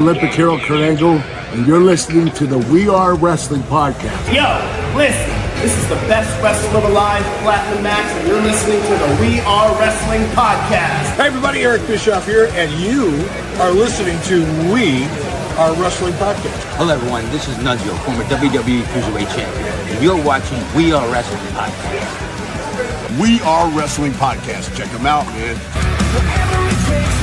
Olympic hero Kurt Angle, and you're listening to the We Are Wrestling podcast. Yo, listen, this is the best wrestler alive, Platinum Max, and you're listening to the We Are Wrestling podcast. Hey everybody, Eric Bischoff here, and you are listening to We Are Wrestling podcast. Hello everyone, this is Nunzio, former WWE Cruiserweight Champion, and you're watching We Are Wrestling podcast. We Are Wrestling podcast. Check them out, man.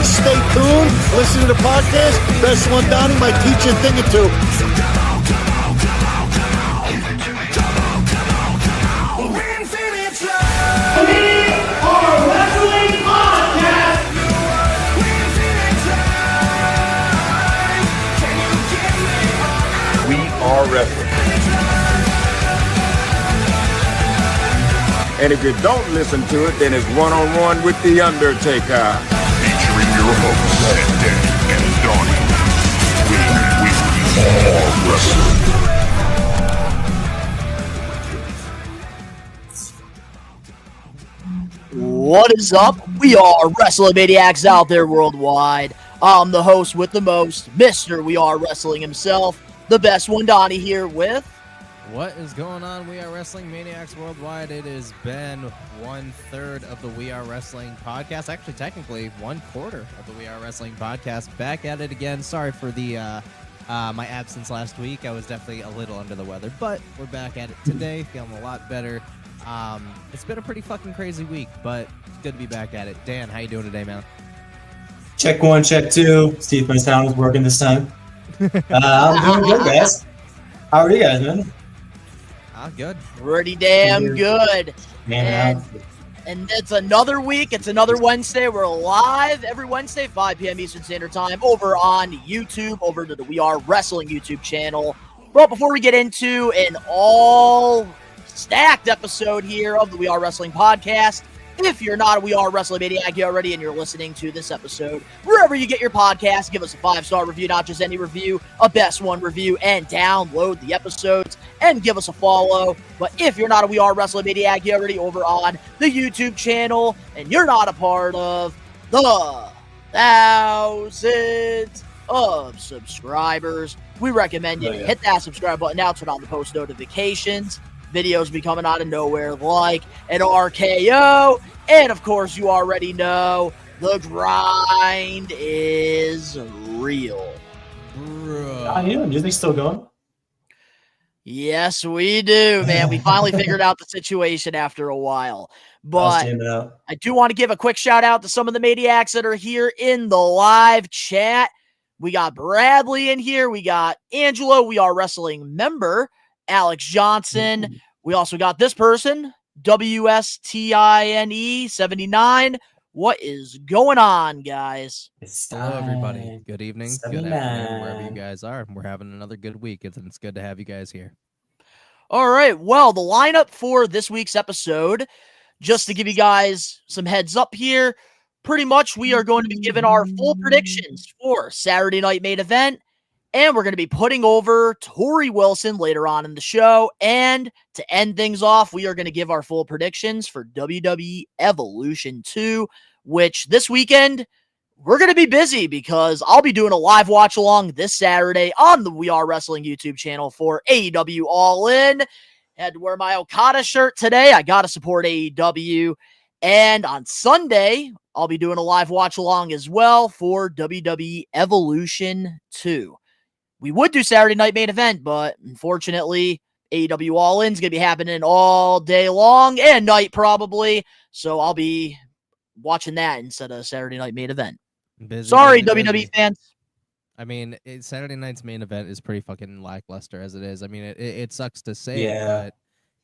Stay tuned, listen to the podcast. Best one, Donnie might teach you a thing or two. We Are Wrestling. And if you don't listen to it, then it's one-on-one with The Undertaker. Featuring your hosts, Dan Eddy and Donnie. We Are Wrestling. What is up? We are Wrestling Maniacs out there worldwide. I'm the host with the most, Mr. We Are Wrestling himself, the best one, Donnie, here with... What is going on? We Are Wrestling Maniacs Worldwide. It has been 1/3 of the We Are Wrestling podcast. Actually, technically, 1/4 of the We Are Wrestling podcast. Back at it again. Sorry for the my absence last week. I was definitely a little under the weather, but we're back at it today. Feeling a lot better. It's been a pretty fucking crazy week, but it's good to be back at it. Dan, how you doing today, man? Check 1, check 2. See if my sound is working this time. I'm doing good, guys. How are you guys, man? Good. Pretty damn good. Man, And it's another week. It's another Wednesday. We're live every Wednesday, 5 p.m. Eastern Standard Time, over on YouTube, over to the We Are Wrestling YouTube channel. But before we get into an all-stacked episode here of the We Are Wrestling podcast, if you're not a We Are Wrestling Maniac already and you're listening to this episode, wherever you get your podcast, give us a 5-star review, not just any review, a best one review, and download the episodes and give us a follow. But if you're not a We Are Wrestling Maniac already over on the YouTube channel and you're not a part of the thousands of subscribers, we recommend you hit that subscribe button now, turn on the post notifications. Videos be coming out of nowhere like an RKO. And of course, you already know the grind is real. do you think still going? Yes, we do, man. We finally figured out the situation after a while. But I do want to give a quick shout out to some of the maniacs that are here in the live chat. We got Bradley in here. We got Angelo, We Are Wrestling member. Alex Johnson. We also got this person, WSTINE79. What is going on, guys? Hello, everybody. Good evening. Good afternoon, wherever you guys are. We're having another good week, and it's good to have you guys here. All right. Well, the lineup for this week's episode, just to give you guys some heads up here, pretty much we are going to be giving our full predictions for Saturday Night Main Event. And we're going to be putting over Tori Wilson later on in the show. And to end things off, we are going to give our full predictions for WWE Evolution 2, which this weekend, we're going to be busy because I'll be doing a live watch along this Saturday on the We Are Wrestling YouTube channel for AEW All In. Had to wear my Okada shirt today. I got to support AEW. And on Sunday, I'll be doing a live watch along as well for WWE Evolution 2. We would do Saturday Night Main Event, but unfortunately, AEW All In is going to be happening all day long and night probably. So I'll be watching that instead of Saturday Night Main Event. Sorry, WWE fans. I mean, Saturday night's Main Event is pretty fucking lackluster as it is. I mean, it sucks to say, but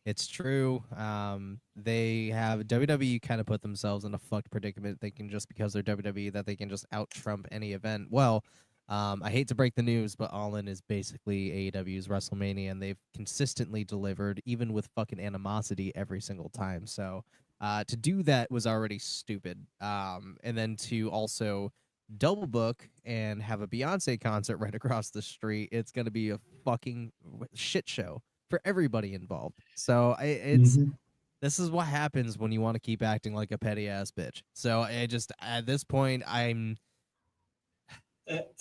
it's true. WWE kind of put themselves in a fucked predicament thinking just because they're WWE that they can just out-trump any event. Well, I hate to break the news, but All In is basically AEW's WrestleMania, and they've consistently delivered, even with fucking animosity every single time. So to do that was already stupid. And then to also double book and have a Beyonce concert right across the street, it's going to be a fucking shit show for everybody involved. So this is what happens when you want to keep acting like a petty ass bitch. So I just, at this point,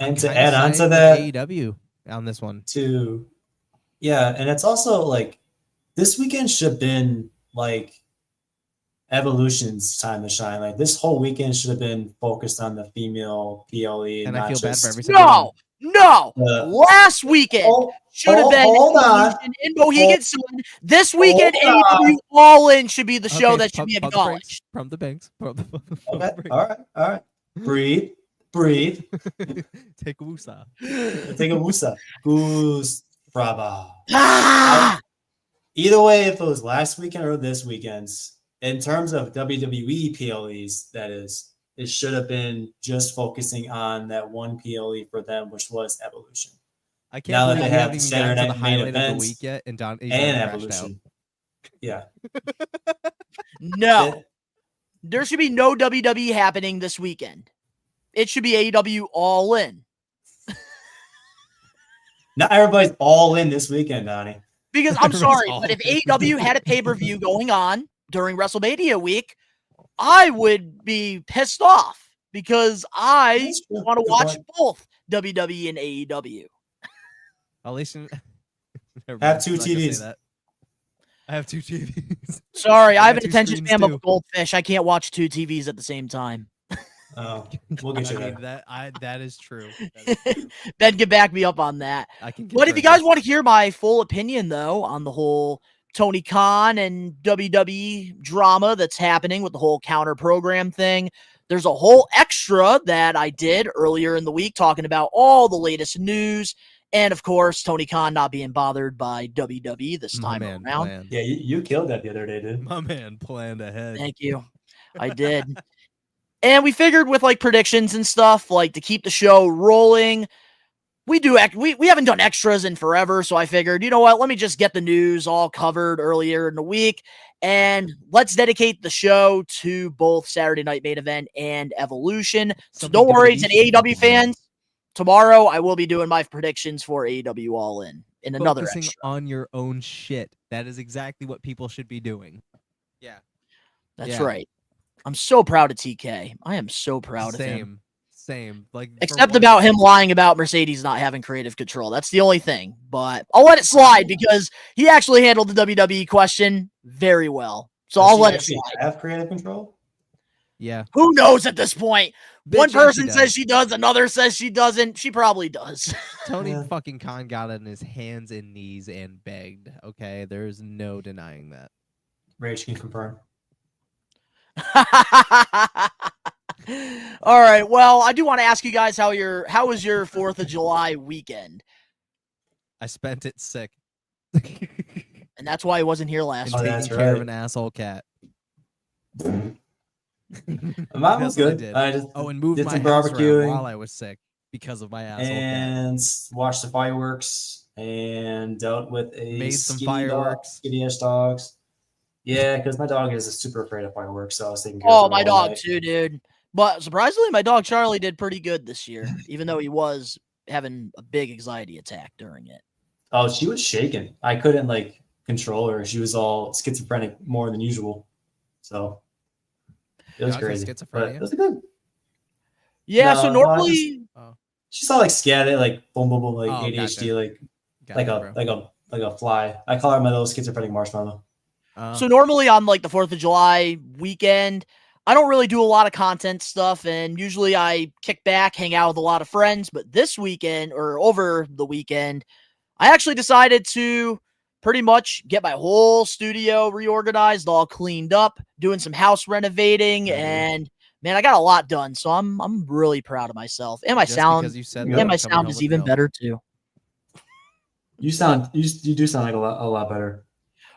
And to Kinda add on to siding with that, AEW on this one. and it's also like this weekend should have been like Evolution's time to shine. Like this whole weekend should have been focused on the female PLE, And not I feel bad just for every single one. No. the Last weekend should have been hold on. Evolution in Mohegan Sun. This weekend, Hold on. AEW All In should be the show Okay, that should be pump the brakes, acknowledged. Pump the banks. Pump the Okay, brakes. all right. Breathe. Take a woosah. Take a woosa. Goose brava. Ah! Either way, if it was last weekend or this weekend's, in terms of WWE PLEs, that is, it should have been just focusing on that one PLE for them, which was Evolution. I can't Now that believe they we have haven't even Saturday gotten to the night main highlight of the events week yet, and Donnie's and already crashed out. Evolution. Yeah. No. There should be no WWE happening this weekend. It should be AEW All In. Not everybody's all in this weekend, Donnie. Because I'm sorry, All but if in. AEW had a pay-per-view going on during WrestleMania week, I would be pissed off because I That's true. want to Good watch point. both WWE and AEW. At least Have 2 TVs. I have 2 TVs. Sorry, I have got an 2 attention screens span of too. a goldfish. I can't watch 2 TVs at the same time. Oh, we'll get you I there. mean, that is true. That is true. Ben can back me up on that. I can. But if you confirm guys this. want to hear my full opinion, though, on the whole Tony Khan and WWE drama that's happening with the whole counter program thing, there's a whole extra that I did earlier in the week talking about all the latest news. And, of course, Tony Khan not being bothered by WWE this My time man around. planned. Yeah, you killed that the other day, dude. My man planned ahead. Thank you. I did. And we figured with like predictions and stuff, like to keep the show rolling, we haven't done extras in forever. So I figured, you know what, let me just get the news all covered earlier in the week. And let's dedicate the show to both Saturday Night Main Event and Evolution. So Something don't worry, WWE to the should AEW focus on. fans, tomorrow I will be doing my predictions for AEW All In another Focusing extra. on your own shit. That is exactly what people should be doing. Yeah. That's Yeah. right. I'm so proud of TK. I am so proud of him. Same. Like for Except once- about him lying about Mercedes not having creative control. That's the only thing. But I'll let it slide because he actually handled the WWE question very well. So Does I'll she let it actually slide. have creative control? Yeah. Who knows at this point? One Bitch, yes, person she says does. she does, another says she doesn't. She probably does. Tony Yeah. fucking Khan got on his hands and knees and begged. Okay, there's no denying that. Rage can confirm. All right. Well, I do want to ask you guys how was your 4th of July weekend? I spent it sick. And that's why I wasn't here last And Oh, week. that's taking care of right. an asshole cat. Mine That's was what I good. did. I just Oh, and moved did my some house around barbecuing while I was sick because of my asshole cat. and watched the fireworks and dealt with a Made some skinny fireworks. skitty-ass dogs. Yeah, because my dog is super afraid of fireworks, so I was taking care Oh, of my it all dog night. too, dude. But surprisingly, my dog Charlie did pretty good this year, even though he was having a big anxiety attack during it. Oh, she was shaking. I couldn't like control her. She was all schizophrenic more than usual. So it was Dogs have crazy. But schizophrenia? it was good. Yeah, No, so no, I normally, She's all like scattered, like boom, boom, boom, like Oh, ADHD, gotcha. like Gotcha, bro. like a fly. I call her my little schizophrenic marshmallow. so normally on like the 4th of July weekend, I don't really do a lot of content stuff, and usually I kick back, hang out with a lot of friends. But this weekend, or over the weekend, I actually decided to pretty much get my whole studio reorganized, all cleaned up, doing some house renovating, and man, I got a lot done. So I'm really proud of myself, and my Just sound, because you said and that, and my I'm coming sound home is with even milk. better too. You do sound like a lot better.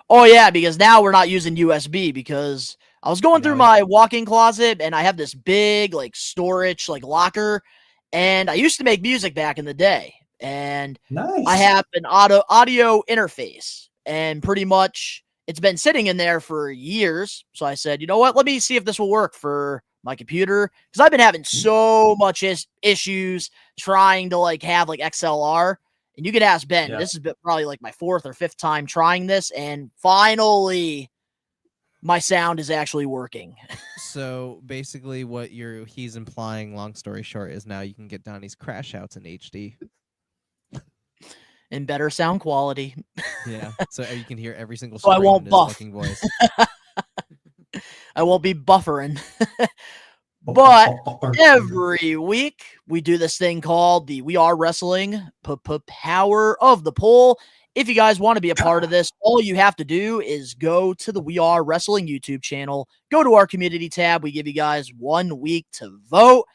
Oh yeah, because now we're not using USB because I was going through No, my walk-in closet and I have this big like storage like locker, and I used to make music back in the day, and Nice. I have an audio interface, and pretty much it's been sitting in there for years. So I said, you know what? Let me see if this will work for my computer because I've been having so much issues trying to like have like XLR. And you could ask Ben. Yeah. This has been probably like my 4th or 5th time trying this, and finally my sound is actually working. So basically, what he's implying, long story short, is now you can get Donnie's crash outs in HD. In better sound quality. Yeah, so you can hear every single So I scream won't in his buff. fucking voice. I won't be buffering. But every week we do this thing called the We Are Wrestling Power of the Poll. If you guys want to be a part of this, all you have to do is go to the We Are Wrestling YouTube channel, go to our community tab. We give you guys 1 week to vote.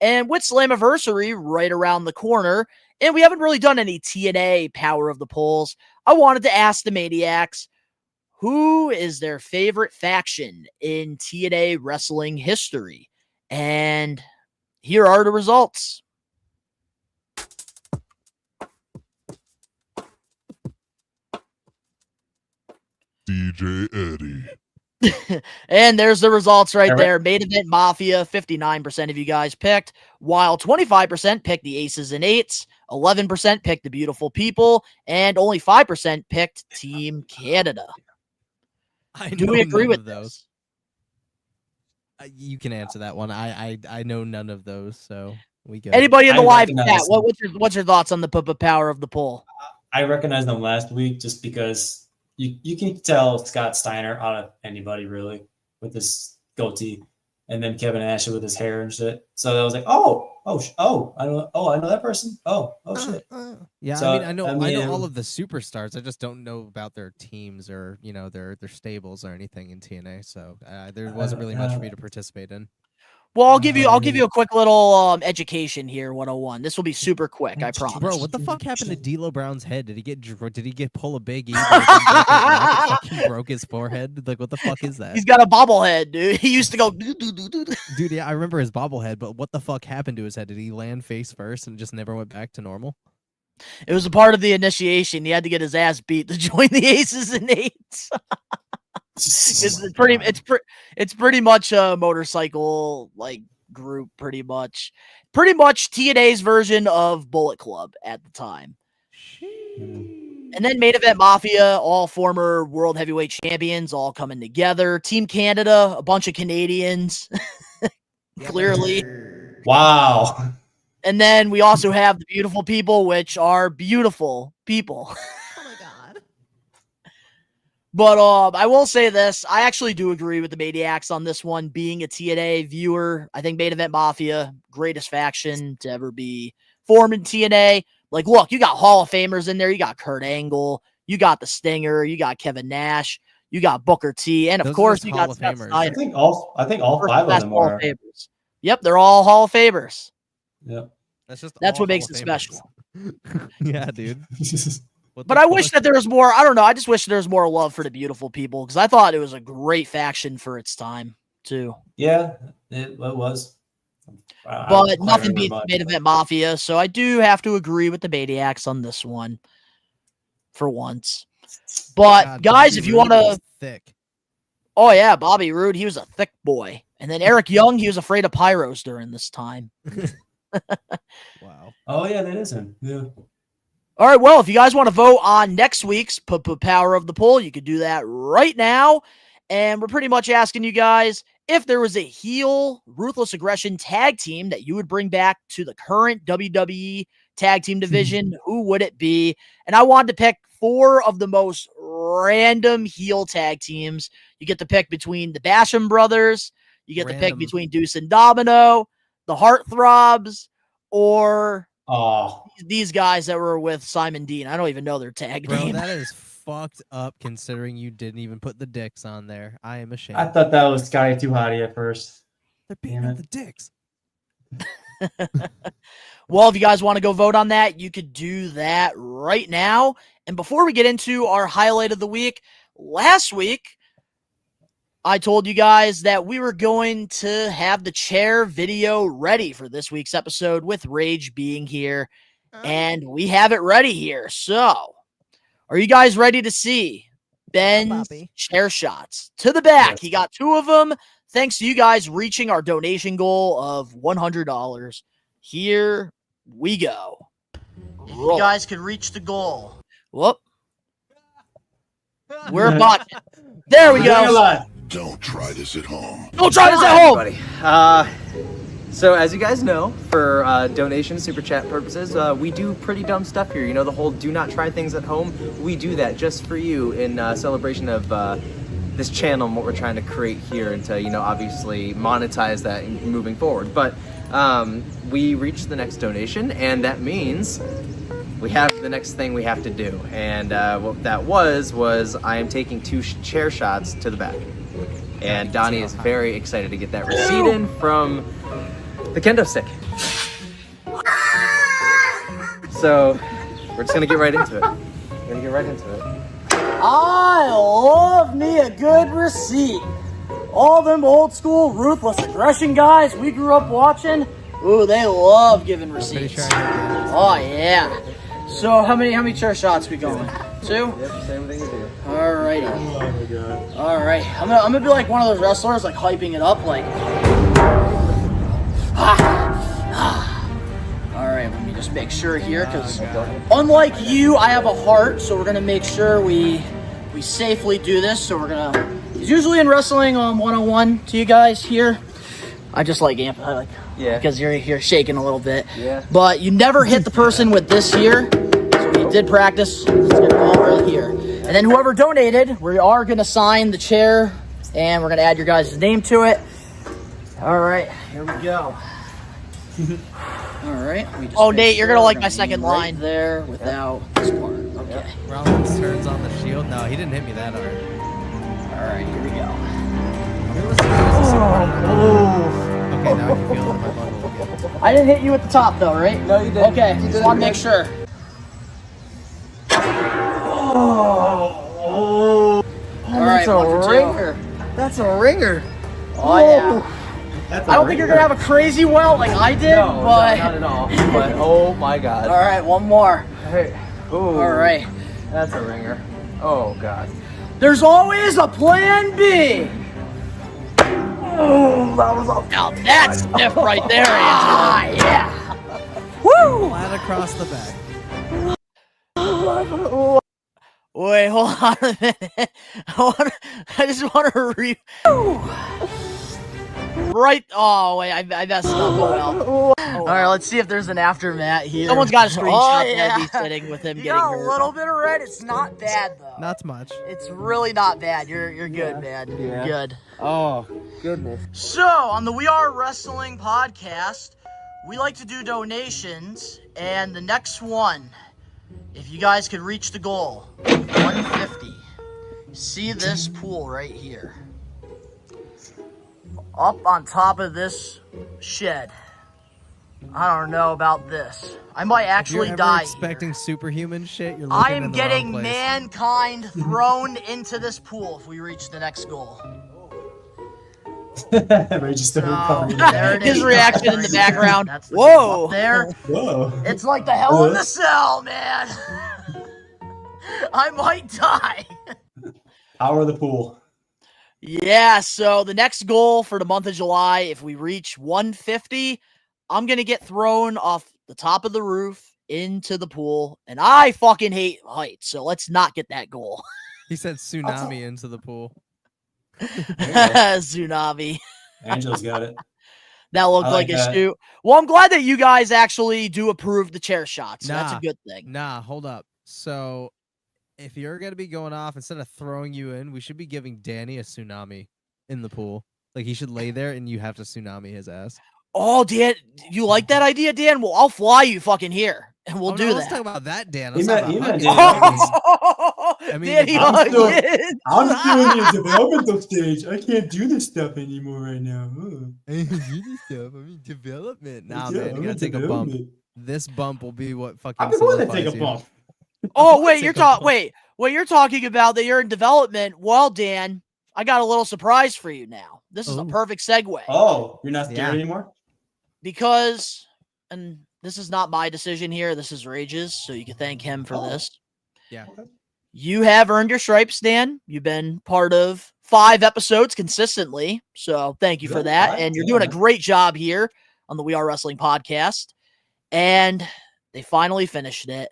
And with Slammiversary right around the corner, and we haven't really done any TNA Power of the Polls, I wanted to ask the Maniacs, who is their favorite faction in TNA wrestling history? And here are the results. DJ Eddy. And there's the results right there. Main Event Mafia, 59% of you guys picked, while 25% picked the Aces and Eights, 11% picked the Beautiful People, and only 5% picked Team Canada. Do we agree with those? You can answer that one. I know none of those, so we go. Anybody in the live chat? What's your thoughts on the power of the poll? I recognized them last week just because you can tell Scott Steiner out of anybody really with this goatee, and then Kevin Nash with his hair and shit. So I was like, I know that person. Shit. Yeah, So, I know all of the superstars. I just don't know about their teams or their stables or anything in TNA. So there wasn't really much for me to participate in. Well, I'll give you a quick little education here, 101. This will be super quick, I promise. Bro, what the fuck happened to D'Lo Brown's head? Did he pull a big E? He broke his forehead? Like, what the fuck is that? He's got a bobblehead, dude. He used to go Dude, yeah, I remember his bobblehead, but what the fuck happened to his head? Did he land face first and just never went back to normal? It was a part of the initiation. He had to get his ass beat to join the Aces and Eights. It's pretty much a motorcycle like group, pretty much TNA's version of Bullet Club at the time. And then Main Event Mafia, all former world heavyweight champions, all coming together. Team Canada, a bunch of Canadians, clearly. Wow. And then we also have the Beautiful People, which are beautiful people. But I will say this. I actually do agree with the Maniacs on this one. Being a TNA viewer, I think Main Event Mafia, greatest faction to ever be formed in TNA. Like, look, you got Hall of Famers in there. You got Kurt Angle. You got the Stinger. You got Kevin Nash. You got Booker T. And, of course, you got Scott Steiner. I think all 5 of them are. Yep, they're all Hall of Famers. Yep. That's what makes it special. Yeah, dude. But I wish that there was more. I don't know. I just wish there was more love for the Beautiful People because I thought it was a great faction for its time, too. Yeah, it was. But nothing beats Main Event Mafia, so I do have to agree with the Maniacs on this one for once. But, God, guys, Bobby if you Roode want was to. thick. Oh, yeah, Bobby Roode, he was a thick boy. And then Eric Young, he was afraid of pyros during this time. Wow. Oh, yeah, that is him. Yeah. All right, well, if you guys want to vote on next week's Power of the Poll, you could do that right now. And we're pretty much asking you guys, if there was a heel Ruthless Aggression tag team that you would bring back to the current WWE tag team division, who would it be? And I wanted to pick 4 of the most random heel tag teams. You get to pick between the Basham Brothers. You get to pick between Deuce and Domino, the Heartthrobs, or these guys that were with Simon Dean. I don't even know their tag name. Bro, that is fucked up considering you didn't even put the dicks on there. I am ashamed. I thought that was Scotty Too Hotty at first. They're beating up the dicks. Well, if you guys want to go vote on that, you could do that right now. And before we get into our highlight of the week, last week, I told you guys that we were going to have the chair video ready for this week's episode with Rage being here. And we have it ready here. So, are you guys ready to see Ben's chair shots? To the back. Yes. He got 2 of them. Thanks to you guys reaching our donation goal of $100. Here we go. Roll. You guys could reach the goal. Whoop. We're bot. There we go. Don't try this at home. Don't try this at home. Everybody. So as you guys know, for donation super chat purposes, we do pretty dumb stuff here. You know, the whole do not try things at home. We do that just for you in celebration of this channel and what we're trying to create here, and to, you know, obviously monetize that moving forward. But we reached the next donation, and that means we have the next thing we have to do. And what that was I am taking 2 chair shots to the back. And Donnie is very excited to get that receipt in from the kendo stick. So we're just gonna get right into it. I love me a good receipt. All them old school ruthless aggression guys we grew up watching. Ooh, they love giving receipts. Oh yeah. So how many chair shots we going? 2? Yep, same thing you do. Alrighty. Oh my god. All right, I'm gonna be like one of those wrestlers, like hyping it up, like. All right, let me just make sure here, because unlike you, I have a heart, so we're gonna make sure we safely do this. So we're gonna. It's usually in wrestling 101 to you guys here. I just like amp, because you're shaking a little bit. Yeah. But you never hit the person with this here. So we did practice. It's gonna go right here. And then whoever donated, we are going to sign the chair, and we're going to add your guys' name to it. All right, here we go. All right. Oh, Nate, you're going to like my second line. There without this part. Okay. Rollins turns on the shield. No, he didn't hit me that hard. All right, here we go. Okay, now I can feel it in my butthole again. I didn't hit you at the top, though, right? No, you didn't. Okay, just want to make sure. All right, That's a ringer. That's a ringer. Oh, yeah. I don't think you're going to have a crazy welt like I did, No, but... not at all. But oh my god. All right, one more. Hey. Ooh, All right. That's a ringer. Oh god. There's always a plan B. Oh, that was a... Now that's stiff right there, Angela. Yeah. Woo! Flat across the back. Wait, hold on a minute. I just want to right. Oh wait, I messed up. Oh, well. All right, let's see if there's an aftermath here. Someone's got a screenshot that me sitting with him getting hurt. A little bit of red. It's not bad though. Not much. It's really not bad. You're good, man. You're good. Oh goodness. So on the We Are Wrestling podcast, we like to do donations, and the next one, if you guys could reach the goal, 150. See this pool right here. Up on top of this shed. I don't know about this. I might actually if you're die. Expecting superhuman shit. You're I looking am in the getting wrong place. mankind thrown into this pool if we reach the next goal. His reaction in the background. Whoa! There. Whoa. It's like the hell in the cell, man. I might die. Power of the pool. Yeah, so the next goal for the month of July, if we reach 150, I'm going to get thrown off the top of the roof into the pool. And I fucking hate heights, so let's not get that goal. He said tsunami into the pool. Tsunami. Angela's got it. That looked like a shoot. Well, I'm glad that you guys actually do approve the chair shots. So that's a good thing. Nah, hold up. So if you're going to be going off, instead of throwing you in, we should be giving Danny a tsunami in the pool. Like, he should lay there and you have to tsunami his ass. Oh, Dan, you like that idea, Dan? Well, I'll fly you fucking here, and we'll do that. Let's talk about that, Dan. He Let's meant talk Danny about Huggins. I mean, Danny I'm Huggins. doing the developmental stage. I can't do this stuff anymore right now. Development. Nah, Yeah, man, I'm you gotta in take a bump. development. This bump will be what fucking. I've been willing to solidifies take a you. bump. Oh, wait, you're talking about that you're in development. Well, Dan, I got a little surprise for you now. This is a perfect segue. Oh, you're not scared anymore? Because, and this is not my decision here, this is Rage's, so you can thank him for this. Yeah. You have earned your stripes, Dan. You've been part of 5 episodes consistently, so thank you for that. And you're doing a great job here on the We Are Wrestling podcast. And they finally finished it.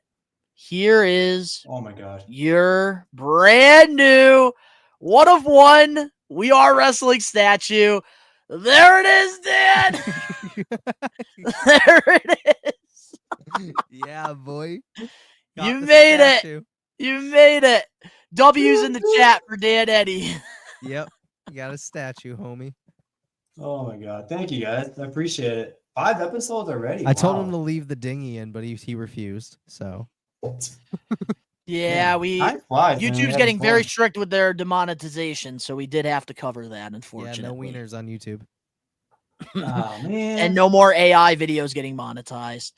Here is Oh my god. your brand new 1 of 1 We Are Wrestling statue. There it is, Dan. There it is. Yeah, boy. Got You the made statue. it. You made it. W's in the chat for Dan Eddy. Yep. You got a statue, homie. Oh my god. Thank you guys. I appreciate it. 5 episodes already. I told him Wow. to leave the dinghy in, but he refused. So Yeah, Time flies, man. We YouTube's had getting very fun. strict with their demonetization, so we did have to cover that, yeah, unfortunately. no wieners on YouTube. Oh man. And no more AI videos getting monetized.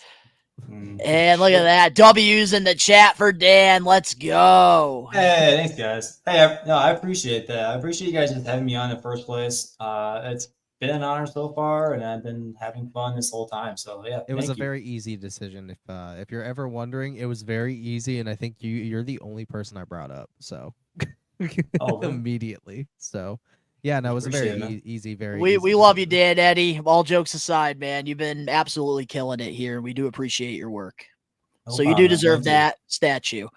Mm. And look at that. W's in the chat for Dan. Let's go. Hey, thanks, guys. Hey, I appreciate that. I appreciate you guys just having me on in the first place. It's been an honor so far, and I've been having fun this whole time. So yeah, It was a thank you. very easy decision. If you're ever wondering, it was very easy, and I think you're the only person I brought up. So Oh, really? immediately. So yeah, no, it was a Appreciate very it, man. easy, very. We easy love you, decision. Dan Eddy. All jokes aside, man, you've been absolutely killing it here. We do appreciate your work. No So you problem, do man. deserve Thank you. that statue.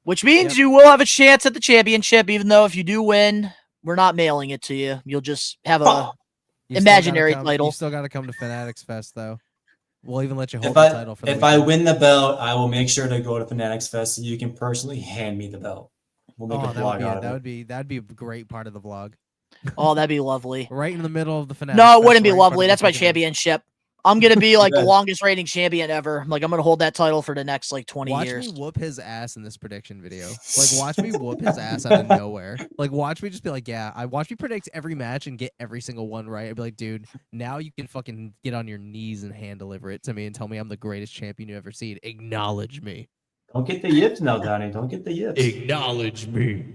Which means Yep. you will have a chance at the championship, even though if you do win, we're not mailing it to you. You'll just have a Fuck. You still gotta imaginary come- title. You still got to come to Fanatics Fest, though. We'll even let you hold If the I title for the if I weekend. win the belt, I will make sure to go to Fanatics Fest so you can personally hand me the belt. We'll make Oh, a that would vlog be out a, of that it. would be that'd be a great part of the vlog. Oh, that'd be lovely. Right in the middle of the Fanatics. No, it Fest, wouldn't be right in front lovely. of the That's my fucking- championship. I'm gonna be like the Good. longest reigning champion ever. Like I'm gonna hold that title for the next like 20 Watch years. me whoop his ass in this prediction video. Like, watch me whoop his ass out of nowhere. Like, watch me just be like, yeah. I watch me predict every match and get every single one right. I'd be like, dude, now you can fucking get on your knees and hand deliver it to me and tell me I'm the greatest champion you've ever seen. Acknowledge me. Don't get the yips now, Donnie. Don't get the yips. Acknowledge me.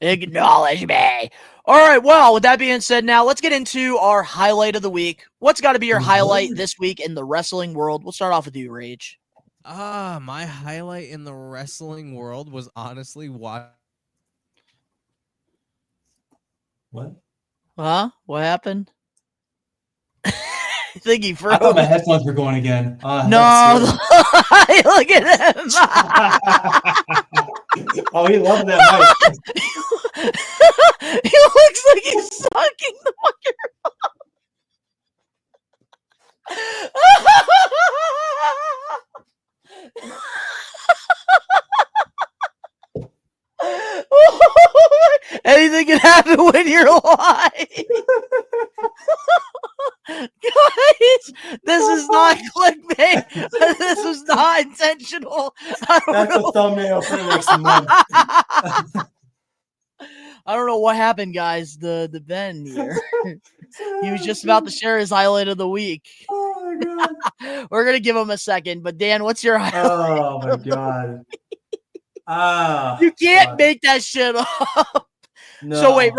Acknowledge me. All right. Well, with that being said, now let's get into our highlight of the week. What's got to be your highlight this week in the wrestling world? We'll start off with you, Rage. My highlight in the wrestling world was honestly What? Huh? What happened? I think he froze. I thought my headphones were going again. No, look at him. Oh, he loved that mic. He looks like he's sucking the fucker. Anything can happen when you're live. Guys, this is not clickbait. This is not intentional. I don't That's know. the thumbnail for the next month. I don't know what happened, guys. The Ben here. He was just about to share his highlight of the week. Oh my god. We're gonna give him a second, but Dan, what's your highlight? Oh my god. You can't fuck. make that shit up. No. So wait,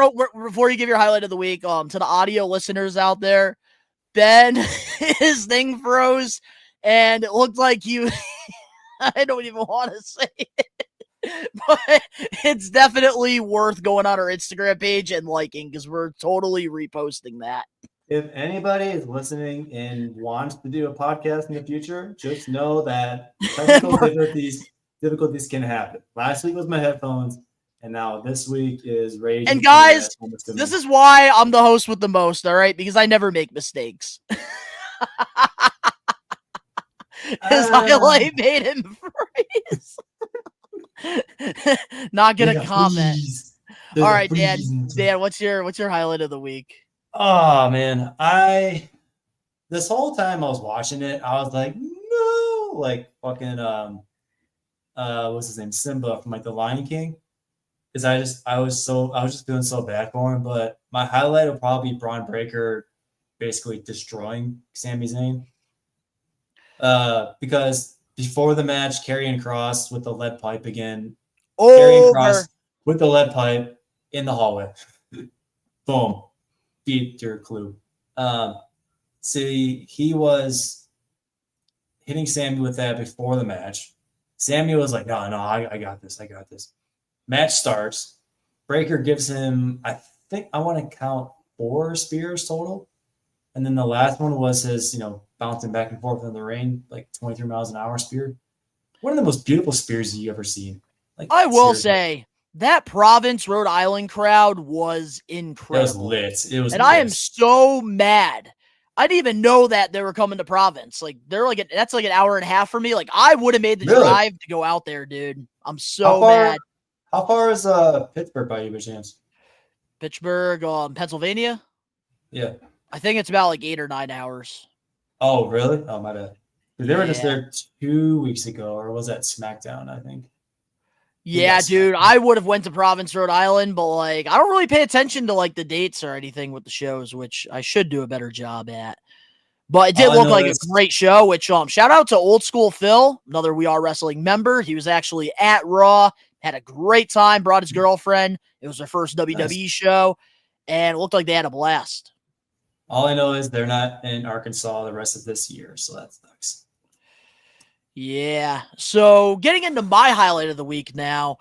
before you give your highlight of the week, to the audio listeners out there, Ben, his thing froze, and it looked like you. I don't even want to say it, but it's definitely worth going on our Instagram page and liking because we're totally reposting that. If anybody is listening and wants to do a podcast in the future, just know that technical difficulties can happen. Last week was my headphones, and now this week is Rage. And guys, this is why I'm the host with the most, all right? Because I never make mistakes. His highlight made him freeze. Not gonna comment. All right, Dan, what's your highlight of the week? Oh man, this whole time I was watching it, I was like, no, like fucking what's his name, Simba from like The Lion King, because I was just feeling so bad for him. But my highlight would probably be Braun Breaker basically destroying Sami Zayn, because before the match, Karrion Kross with the lead pipe again, Karrion Kross with the lead pipe in the hallway, boom. Beat your clue. See, he was hitting Sammy with that before the match. Sammy was like, no, I got this. Match starts. Breaker gives him, I think I want to count 4 spears total. And then the last one was his, bouncing back and forth in the ring, like 23 miles an hour spear. One of the most beautiful spears you ever seen. Like, I will seriously. say, That Province, Rhode Island crowd was incredible. It was lit. It was, and I am so mad. I didn't even know that they were coming to Province. Like that's like an hour and a half for me. Like I would have made the drive to go out there, dude. I'm so mad. How far is Pittsburgh by you, by chance? Pittsburgh, Pennsylvania? Yeah. I think it's about like 8 or 9 hours. Oh, really? Oh, my bad. They were just there 2 weeks ago, or was that SmackDown, I think? Yeah, dude, I would have went to Province, Rhode Island, but like I don't really pay attention to like the dates or anything with the shows, which I should do a better job at. But it did look like a great show, which shout out to Old School Phil, another We Are Wrestling member. He was actually at Raw, had a great time, brought his girlfriend. It was their first WWE show, and it looked like they had a blast. All I know is they're not in Arkansas the rest of this year, so that sucks. Yeah. So getting into my highlight of the week now.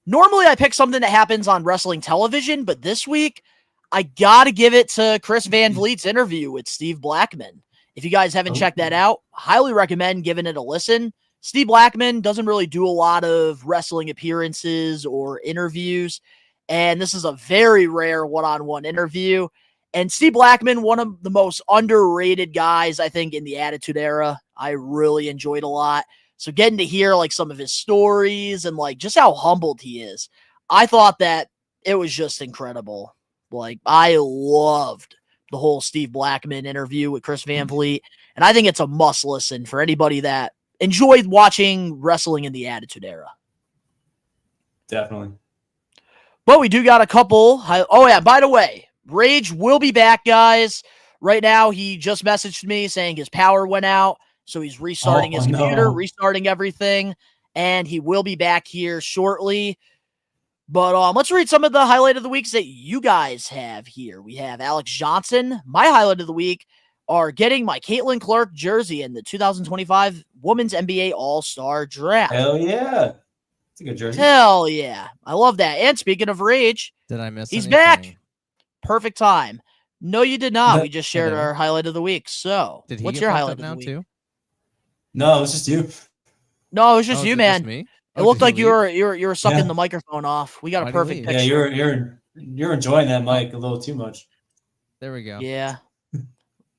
Normally I pick something that happens on wrestling television, but this week I got to give it to Chris Van Vliet's interview with Steve Blackman. If you guys haven't checked that out, highly recommend giving it a listen. Steve Blackman doesn't really do a lot of wrestling appearances or interviews, and this is a very rare one-on-one interview. And Steve Blackman, one of the most underrated guys, I think, in the Attitude Era. I really enjoyed a lot. So getting to hear like some of his stories and like just how humbled he is, I thought that it was just incredible. Like I loved the whole Steve Blackman interview with Chris Van Vliet. And I think it's a must listen for anybody that enjoyed watching wrestling in the Attitude Era. Definitely. But we do got a couple. Oh yeah, by the way, Rage will be back, guys. Right now, he just messaged me saying his power went out. So he's restarting his computer, restarting everything. And he will be back here shortly. But let's read some of the highlight of the weeks that you guys have here. We have Alex Johnson. My highlight of the week are getting my Caitlin Clark jersey in the 2025 Women's NBA All-Star Draft. Hell yeah. It's a good jersey. Hell yeah. I love that. And speaking of Rage, did I miss he's anything? Back. Perfect time. No, you did not. We just shared our highlight of the week. So, what's your highlight of the week? Too? No, it was just you. No, it was just you, man. Just me? It looked like you were sucking the microphone off. We got a perfect picture. Yeah, you're enjoying that mic a little too much. There we go. Yeah.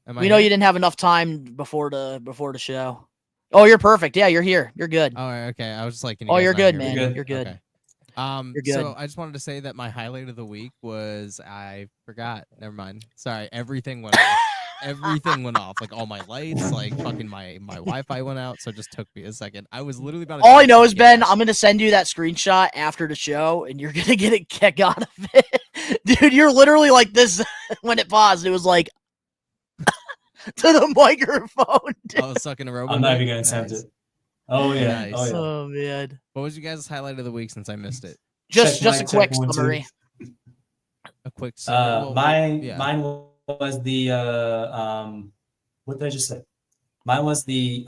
We know you didn't have enough time before the show. Oh, you're perfect. Yeah, you're here. You're good. Oh, okay. I was just like, you're good, man. You're good. Okay. You're good. So I just wanted to say that my highlight of the week was I forgot. Never mind. Sorry. Everything went off. Everything went off. Like all my lights, like fucking my Wi-Fi went out. So it just took me a second. I was literally about to all I know is, Ben, I'm gonna send you that screenshot after the show and you're gonna get a kick out of it. Dude, you're literally like this when it paused. It was like to the microphone. Dude. I was sucking a robot. I'm not even gonna attempt it. Oh yeah. Nice. Oh yeah. Oh man. What was you guys' highlight of the week since I missed it? Just a quick summary. A quick summary. Mine was the what did I just say? Mine was the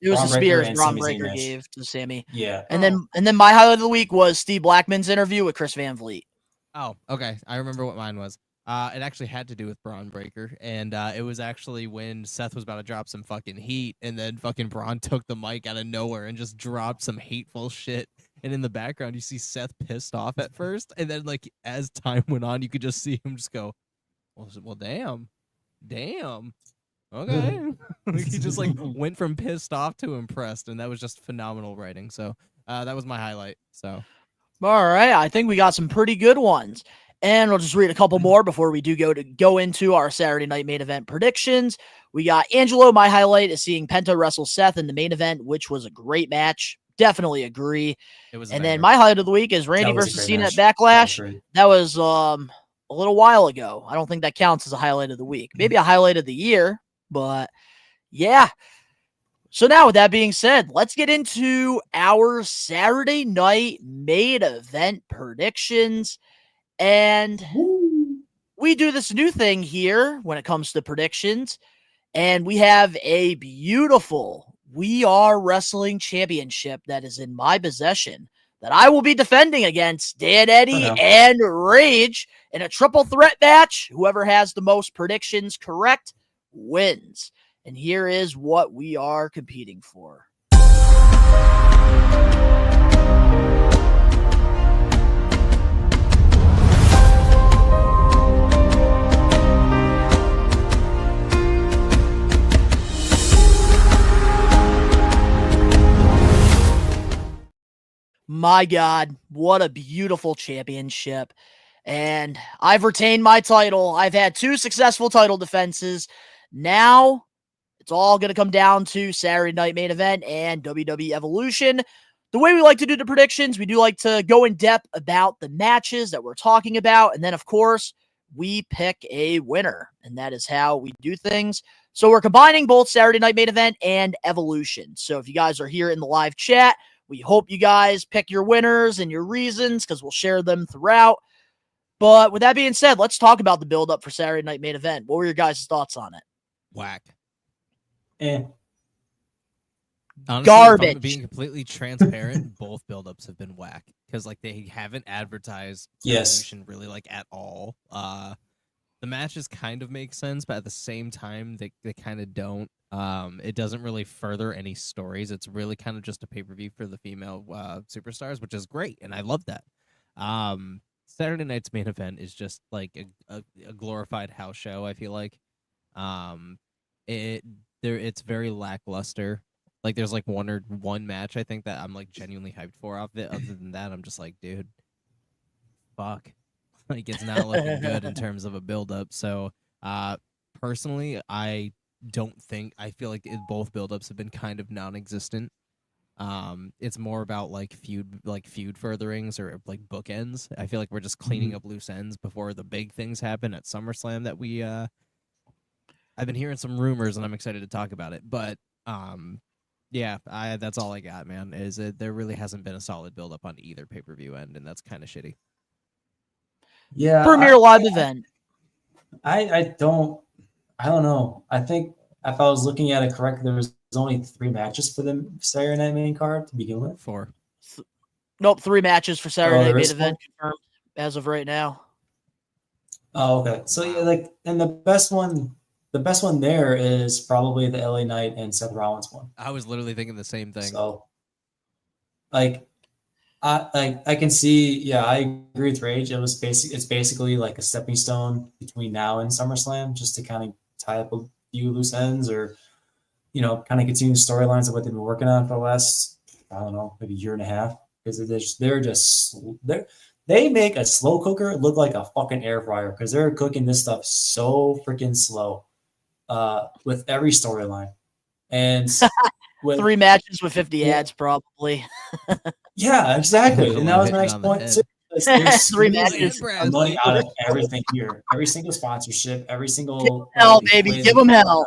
it was the Spears Braun Breaker gave to Sammy. Yeah. And then my highlight of the week was Steve Blackman's interview with Chris Van Vliet. Oh, okay. I remember what mine was. It actually had to do with Braun Breaker, and it was actually when Seth was about to drop some fucking heat, and then fucking Braun took the mic out of nowhere and just dropped some hateful shit. And in the background, you see Seth pissed off at first, and then like as time went on, you could just see him just go, "Well, damn, okay." He just like went from pissed off to impressed, and that was just phenomenal writing. So that was my highlight. So, all right, I think we got some pretty good ones. And we'll just read a couple more before we do go into our Saturday night main event predictions. We got Angelo. My highlight is seeing Penta wrestle Seth in the main event, which was a great match. Definitely agree. It was. And then my highlight of the week is Randy versus Cena at Backlash. That was a little while ago. I don't think that counts as a highlight of the week. Maybe a highlight of the year, but yeah. So now with that being said, let's get into our Saturday night main event predictions. And we do this new thing here when it comes to predictions, and we have a beautiful We Are Wrestling Championship that is in my possession that I will be defending against Dan Eddy and Rage in a triple threat match. Whoever has the most predictions correct wins. And here is what we are competing for. My God, what a beautiful championship. And I've retained my title. I've had 2 successful title defenses. Now it's all going to come down to Saturday Night Main Event and WWE Evolution. The way we like to do the predictions, we do like to go in depth about the matches that we're talking about. And then, of course, we pick a winner. And that is how we do things. So we're combining both Saturday Night Main Event and Evolution. So if you guys are here in the live chat, we hope you guys pick your winners and your reasons because we'll share them throughout. But with that being said, let's talk about the build-up for Saturday Night Main Event. What were your guys' thoughts on it? Whack. Eh. Honestly, Garbage. If I'm being completely transparent, both buildups have been whack because like they haven't advertised Evolution really like at all. The matches kind of make sense, but at the same time, they kind of don't. It doesn't really further any stories. It's really kind of just a pay-per-view for the female superstars, which is great, and I love that. Saturday night's main event is just like a glorified house show. I feel like it's very lackluster. Like there's like one match I think that I'm like genuinely hyped for off it. Other than that, I'm just like, dude, fuck. Like it's not looking good in terms of a build-up. So personally, I feel like both build-ups have been kind of non-existent. It's more about like feud furtherings or like bookends. I feel like we're just cleaning up loose ends before the big things happen at SummerSlam that we I've been hearing some rumors and I'm excited to talk about it. But yeah, that's all I got, man. There really hasn't been a solid build up on either pay-per-view end, and that's kind of shitty. Yeah. Premier live event. I don't know. I think if I was looking at it correctly, there was only 3 matches for the Saturday Night main card to begin with. 4. Nope, 3 matches for Saturday Night there Main is Event confirmed as of right now. Oh, okay. So yeah, like, and the best one there is probably the LA Knight and Seth Rollins one. I was literally thinking the same thing. So, like, I can see. Yeah, I agree with Rage. It's basically like a stepping stone between now and SummerSlam, just to kind of tie up a few loose ends, or kind of continue the storylines of what they've been working on for the last, I don't know, maybe year and a half. Because they make a slow cooker look like a fucking air fryer because they're cooking this stuff so freaking slow. With every storyline, and with 3 matches with 50 ads, probably. Yeah, exactly. And that was my next point too. 3 matches. Money out of everything here, every single sponsorship, every single hell, baby, give them hell.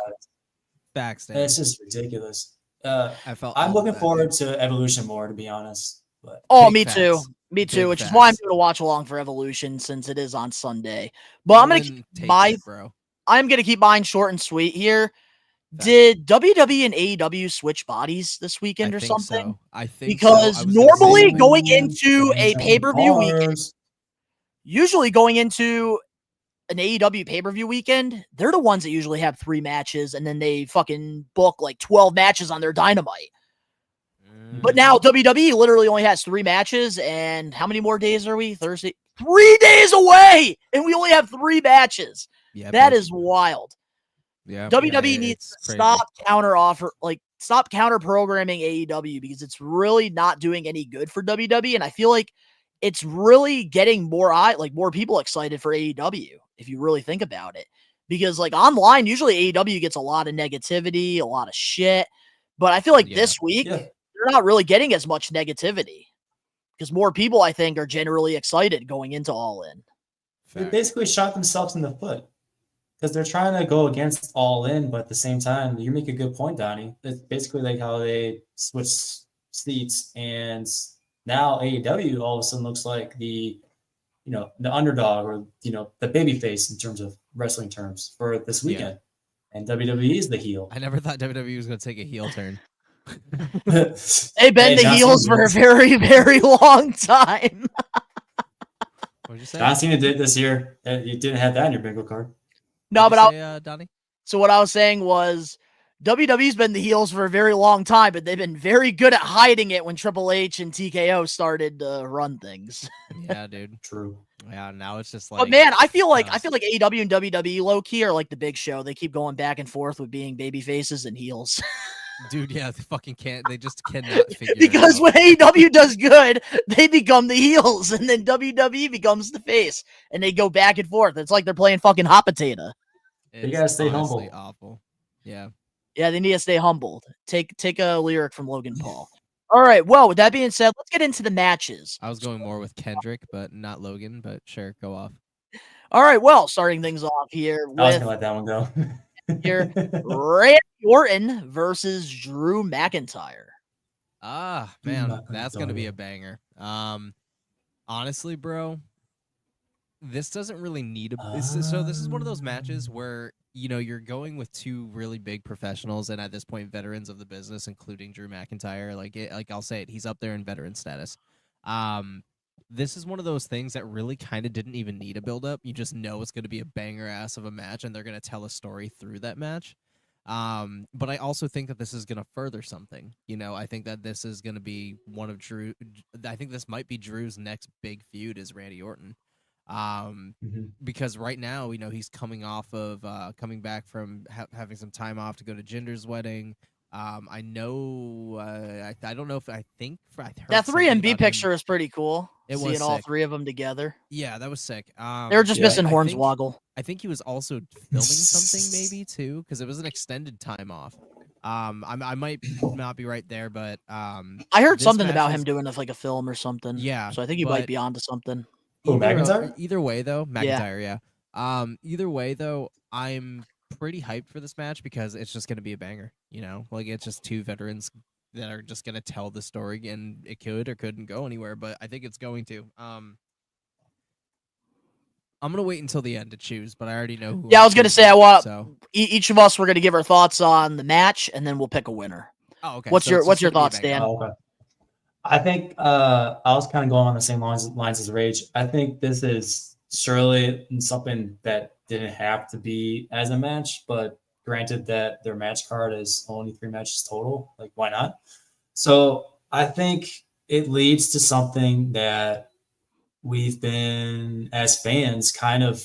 Backstage. It's just ridiculous. I'm looking forward to Evolution more, to be honest. But me too. Me too, which is why I'm going to watch along for Evolution since it is on Sunday. But I'm going to keep mine short and sweet here. Did WWE and AEW switch bodies this weekend or something? So. I think because normally going into a pay-per-view weekend, usually going into an AEW pay-per-view weekend, they're the ones that usually have 3 matches and then they fucking book like 12 matches on their Dynamite. But now WWE literally only has 3 matches, and how many more days are we? Thursday? 3 days away, and we only have 3 matches. Yeah, that is wild. Yeah, WWE needs to stop counter programming AEW because it's really not doing any good for WWE, and I feel like it's really getting more people excited for AEW if you really think about it. Because like online, usually AEW gets a lot of negativity, a lot of shit, but I feel like this week they're not really getting as much negativity because more people, I think, are generally excited going into All In. They basically shot themselves in the foot because they're trying to go against All In, but at the same time, you make a good point, Donnie. It's basically like how they switched seats, and now AEW all of a sudden looks like the underdog or the baby face in terms of wrestling terms for this weekend, and WWE is the heel. I never thought WWE was going to take a heel turn. They've been the heels for a very, very long time. What'd you say? John Cena did this year. You didn't have that in your bingo card. No, but Donnie? So what I was saying was WWE's been the heels for a very long time, but they've been very good at hiding it when Triple H and TKO started to run things. Yeah, dude. True. Yeah, now it's just like. But man, I feel like AEW and WWE low key are like the Big Show. They keep going back and forth with being baby faces and heels. Dude, yeah, they fucking can't. They just cannot figure Because it out. when AEW does good, they become the heels, and then WWE becomes the face, and they go back and forth. It's like they're playing fucking hot potato. It's gotta stay honestly humble. awful. Yeah. Yeah, they need to stay humbled. Take a lyric from Logan Paul. All right. Well, with that being said, let's get into the matches. I was going more with Kendrick, but not Logan. But sure, go off. All right. Well, starting things off here I was with gonna let that one go. here Randy Orton versus Drew McIntyre. Ah, man, that's gonna be a banger. Honestly, bro, this doesn't really need a. So this is one of those matches where you're going with two really big professionals and at this point veterans of the business, including Drew McIntyre. Like I'll say it, he's up there in veteran status. This is one of those things that really kind of didn't even need a build up. You just know it's going to be a banger ass of a match, and they're going to tell a story through that match. But I also think that this is going to further something. I think that this is going to be one of Drew. I think this might be Drew's next big feud is Randy Orton. Because right now, he's coming back from having some time off to go to Jinder's wedding. I know. I don't know if I think I heard That something 3MB about picture him. is pretty cool. It was Seeing all sick. three of them together. Yeah, that was sick. They were just missing I Hornswoggle. I think he was also filming something maybe too, because it was an extended time off. I might not be right there, but I heard this something match about is- him doing like a film or something. Yeah, So I think he might but- be onto something. Who, McIntyre? Either way, though, Yeah. McIntyre, yeah. Either way, though, I'm pretty hyped for this match because it's just gonna be a banger. Like it's just two veterans that are just gonna tell the story, and it could or couldn't go anywhere, but I think it's going to. I'm gonna wait until the end to choose, but I already know who. Yeah, I'm I was gonna choosing, say I want So, each of us. We're gonna give our thoughts on the match, and then we'll pick a winner. oh, okay. What's so your it's What's just your gonna be a thoughts, banger. Dan? Oh, okay. I think I was kind of going on the same lines as Rage. I think this is surely something that didn't have to be as a match, but granted that their match card is only 3 matches total, like why not? So I think it leads to something that we've been as fans kind of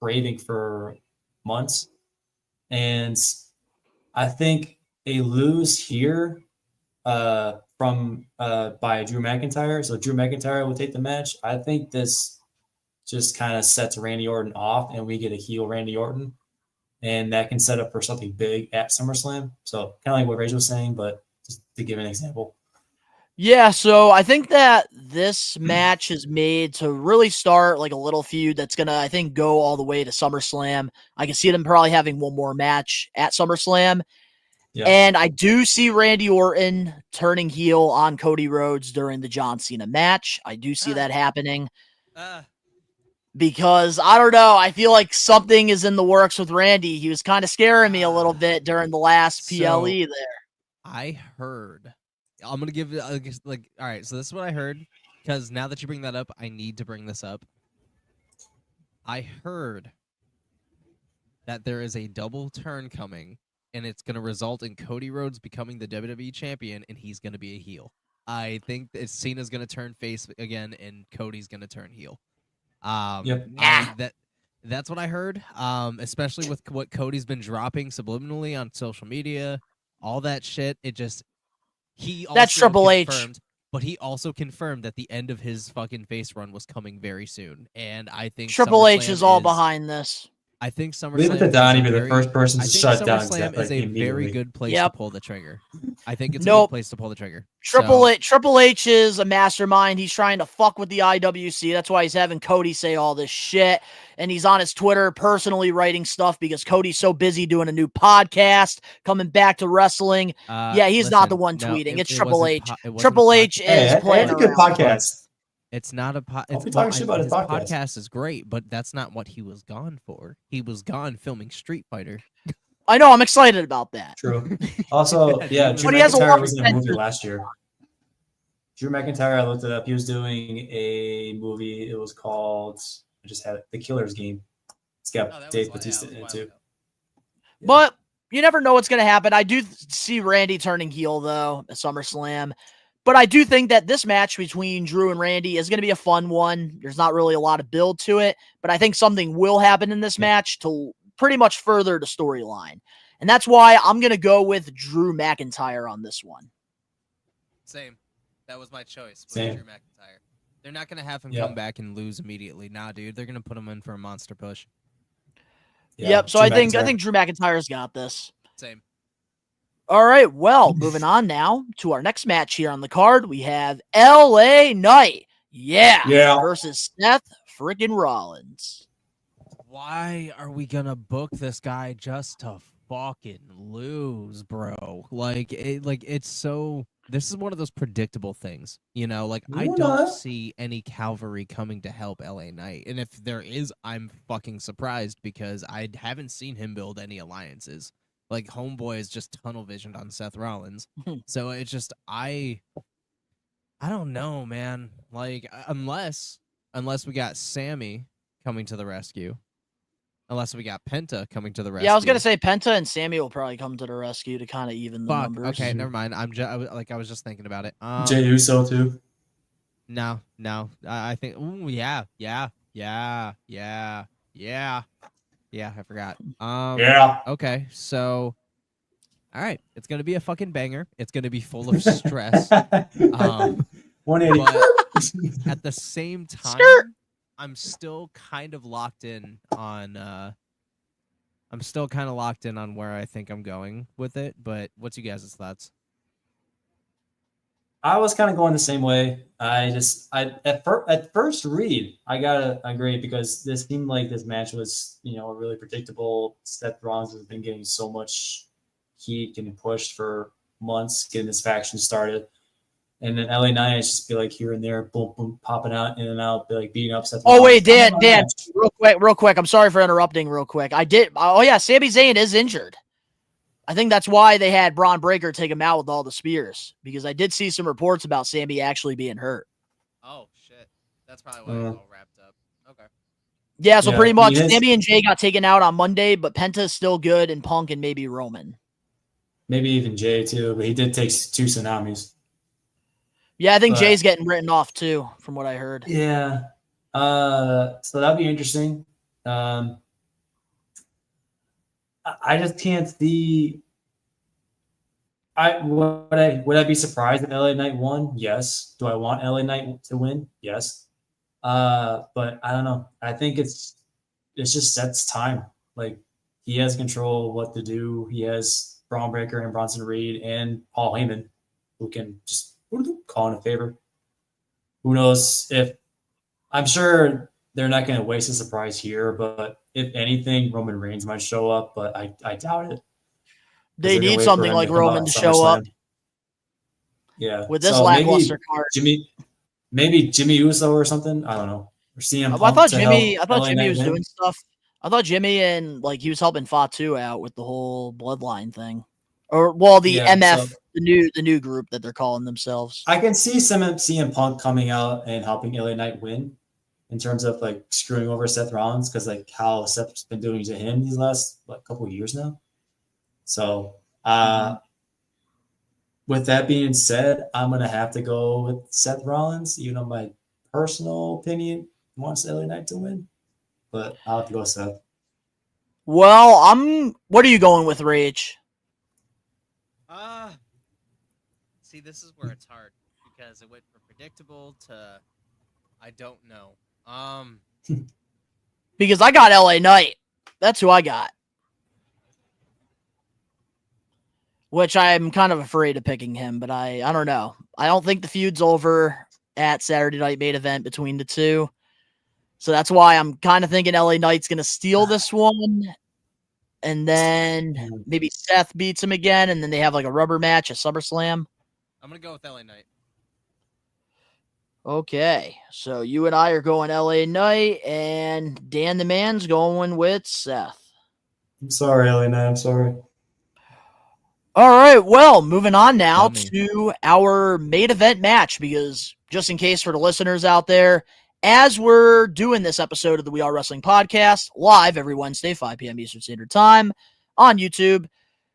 craving for months. And I think a lose here from by Drew McIntyre. So Drew McIntyre will take the match. I think this just kind of sets Randy Orton off, and we get a heel Randy Orton, and that can set up for something big at SummerSlam. So kind of like what Rage was saying, but just to give an example. Yeah, so I think that this match is made to really start like a little feud that's gonna, I think, go all the way to SummerSlam. I can see them probably having one more match at SummerSlam. Yeah. And I do see Randy Orton turning heel on Cody Rhodes during the John Cena match. I do see that happening. Because I don't know, I feel like something is in the works with Randy. He was kind of scaring me a little bit during the last PLE there. I heard. I'm gonna give it all right. So this is what I heard, because now that you bring that up, I need to bring this up. I heard that there is a double turn coming, and it's gonna result in Cody Rhodes becoming the WWE champion, and he's gonna be a heel. I think that Cena's gonna turn face again, and Cody's gonna turn heel. Yep. That's what I heard. Especially with what Cody's been dropping subliminally on social media, all that shit. It just That's Triple H. But he also confirmed that the end of his fucking face run was coming very soon, and I think Triple H SummerSlam is all behind this. I think SummerSlam. Leave it to is Donnie a to be the very- first person I to think shut down SummerSlam Zach, is a very immediately. good place Yep. to pull the trigger. I think it's a Nope. good place to pull the trigger. Triple H is a mastermind. He's trying to fuck with the IWC. That's why he's having Cody say all this shit. And he's on his Twitter personally writing stuff because Cody's so busy doing a new podcast, coming back to wrestling. Yeah, he's not the one tweeting. It's Triple H. Triple H is playing That's a good around. podcast. It's not a Don't be talking shit about his podcast. podcast is great, but that's not what he was gone for. He was gone filming Street Fighter. I know. I'm excited about that. True. Also, yeah, Drew But he has a McIntyre lot was of in a movie potential. last year. Drew McIntyre, I looked it up. He was doing a movie. It was called, I just had it, The Killer's Game. It's got Dave Bautista in it too. But you never know what's going to happen. I do see Randy turning heel, though, at SummerSlam. But I do think that this match between Drew and Randy is going to be a fun one. There's not really a lot of build to it, but I think something will happen in this match to pretty much further the storyline. And that's why I'm going to go with Drew McIntyre on this one. Same. That was my choice. Same. Drew McIntyre. They're not gonna have him Yep. come back and lose immediately. Nah, dude. They're gonna put him in for a monster push. Yeah, Yep. So Drew I think McIntyre. Drew McIntyre's got this. Same. All right. Well, moving on now to our next match here on the card. We have LA Knight. Yeah. Versus Seth freaking Rollins. Why are we gonna book this guy just to fucking lose, bro? It's so. This is one of those predictable things, you know. Like I don't see any cavalry coming to help LA Knight, and if there is, I'm fucking surprised because I haven't seen him build any alliances. Like Homeboy is just tunnel visioned on Seth Rollins, so it's just I don't know, man. Like unless we got Sammy coming to the rescue. Unless we got Penta coming to the rescue. Yeah, I was gonna say Penta and Sammy will probably come to the rescue to kind of even the numbers. Okay, never mind. I was just thinking about it. Jey Uso too. No. I think. Ooh, yeah. I forgot. Yeah. Okay, so. All right, it's gonna be a fucking banger. It's gonna be full of stress. 180. But at the same time, I'm still kind of locked in on. I'm still kind of locked in on where I think I'm going with it. But what's you guys' thoughts? I was kind of going the same way. At first read, I gotta agree because this seemed like this match was, really predictable. Seth Rollins has been getting so much heat, getting pushed for months, getting this faction started. And then LA Knight is just be like here and there, boom, boom, popping out in and out, be like beating up Seth Rollins. Oh wait, Dan, real quick. I'm sorry for interrupting. Real quick, I did. Oh yeah, Sami Zayn is injured. I think that's why they had Braun Breaker take him out with all the spears, because I did see some reports about Sami actually being hurt. Oh shit, that's probably why it's all wrapped up. Okay. Yeah, so pretty much Sami and Jay got taken out on Monday, but Penta's still good, and Punk and maybe Roman. Maybe even Jay too, but he did take 2 tsunamis. Yeah, I think Jay's getting written off too, from what I heard. Yeah. So that'd be interesting. I just can't see. Would I be surprised if LA Knight won? Yes. Do I want LA Knight to win? Yes. But I don't know. I think it's just Seth's time. Like he has control of what to do. He has Braun Breaker and Bronson Reed and Paul Heyman, who can just call in a favor. Who knows if I'm sure they're not going to waste a surprise here, but if anything, Roman Reigns might show up, but I doubt it. They need something like Roman to show up. Yeah. With this lackluster card. Maybe Jimmy Uso or something. I don't know. Or CM Punk I thought Jimmy was win. doing stuff. I thought Jimmy and he was helping Fatu out with the whole bloodline thing. Or the MF, the new group that they're calling themselves. I can see CM Punk coming out and helping LA Knight win in terms of like screwing over Seth Rollins, because like how Seth's been doing to him these last couple of years now. So with that being said, I'm gonna have to go with Seth Rollins. My personal opinion wants LA Knight to win, but I'll have to go with Seth. Well, what are you going with, Rage? See, this is where it's hard because it went from predictable to I don't know. Because I got LA Knight. That's who I got. Which I'm kind of afraid of picking him, but I don't know. I don't think the feud's over at Saturday Night Main Event between the two. So that's why I'm kind of thinking LA Knight's going to steal this one. And then maybe Seth beats him again, and then they have like a rubber match at SummerSlam. I'm going to go with LA Knight. Okay, so you and I are going LA Knight, and Dan the Man's going with Seth. I'm sorry, LA Knight. I'm sorry. All right, well, moving on now to our main event match, because just in case for the listeners out there, as we're doing this episode of the We Are Wrestling podcast live every Wednesday, 5 p.m. Eastern Standard Time on YouTube,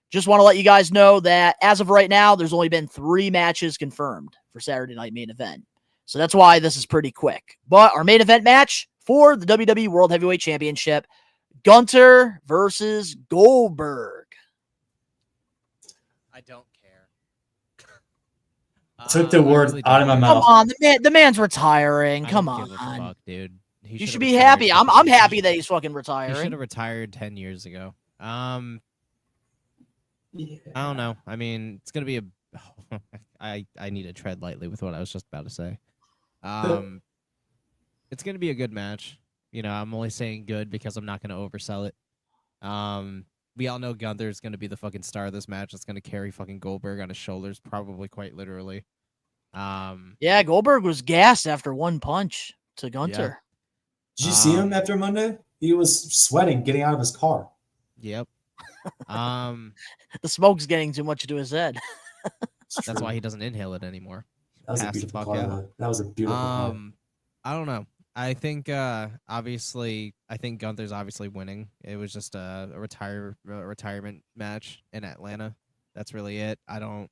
just want to let you guys know that as of right now, there's only been 3 matches confirmed for Saturday Night Main Event. So that's why this is pretty quick. But our main event match for the WWE World Heavyweight Championship, Gunther versus Goldberg. I don't care. Took the I word really out of my don't care. Come mouth. on, the man's retiring. I Come don't give a on. fuck, dude. He You should should've be retired happy. I'm fucking- happy that he's fucking He should retiring. have retired 10 years ago. I Yeah. don't know. I mean, it's gonna be a. I need to tread lightly with what I was just about to say. It's gonna be a good match. You know, I'm only saying good because I'm not gonna oversell it. We all know Gunther's gonna be the fucking star of this match. It's gonna carry fucking Goldberg on his shoulders, probably quite literally. Yeah, Goldberg was gassed after one punch to Gunther. Did you see him after Monday? He was sweating getting out of his car. Yep. The smoke's getting too much to his head. That's why he doesn't inhale it anymore. That was a Pass the beautiful fuck part. out. That was a beautiful part. I don't know. I think obviously Gunther's obviously winning. It was just a retirement match in Atlanta. That's really it. I don't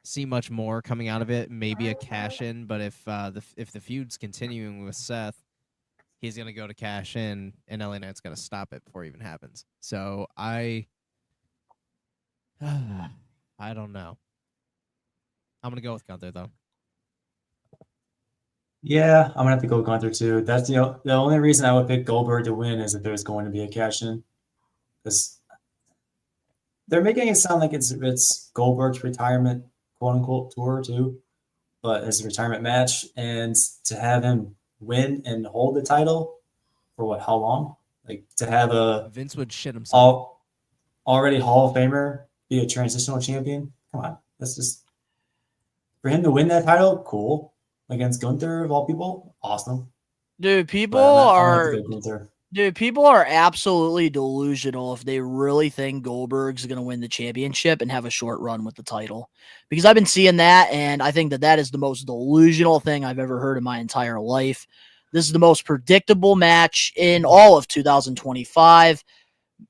see much more coming out of it. Maybe a cash in, but if the feud's continuing with Seth, he's gonna go to cash in, and LA Knight's gonna stop it before it even happens. So I don't know. I'm gonna go with Gunther though. Yeah, I'm gonna have to go with Gunther too. That's the only reason I would pick Goldberg to win is if there's going to be a cash in, because they're making it sound like it's Goldberg's retirement quote unquote tour too, but it's a retirement match, and to have him win and hold the title for what? How long? Like to have a Vince would shit himself. Already Hall of Famer be a transitional champion? Come on, that's just for him to win that title. Cool. Against Gunther of all people, awesome. Dude, people Gunther. are absolutely delusional if they really think Goldberg's going to win the championship and have a short run with the title. Because I've been seeing that, and I think that is the most delusional thing I've ever heard in my entire life. This is the most predictable match in all of 2025.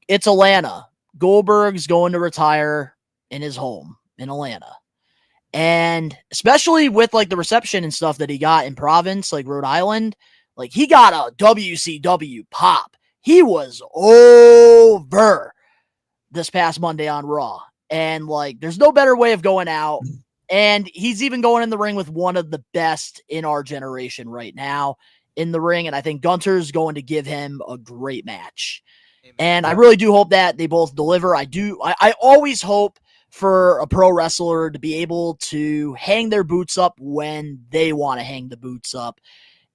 It's Atlanta. Goldberg's going to retire in his home in Atlanta. And especially with like the reception and stuff that he got in Province, like Rhode Island, like he got a WCW pop. He was over this past Monday on Raw. And like, there's no better way of going out. And he's even going in the ring with one of the best in our generation right now in the ring. And I think Gunther's going to give him a great match. And I really do hope that they both deliver. I always hope for a pro wrestler to be able to hang their boots up when they want to hang the boots up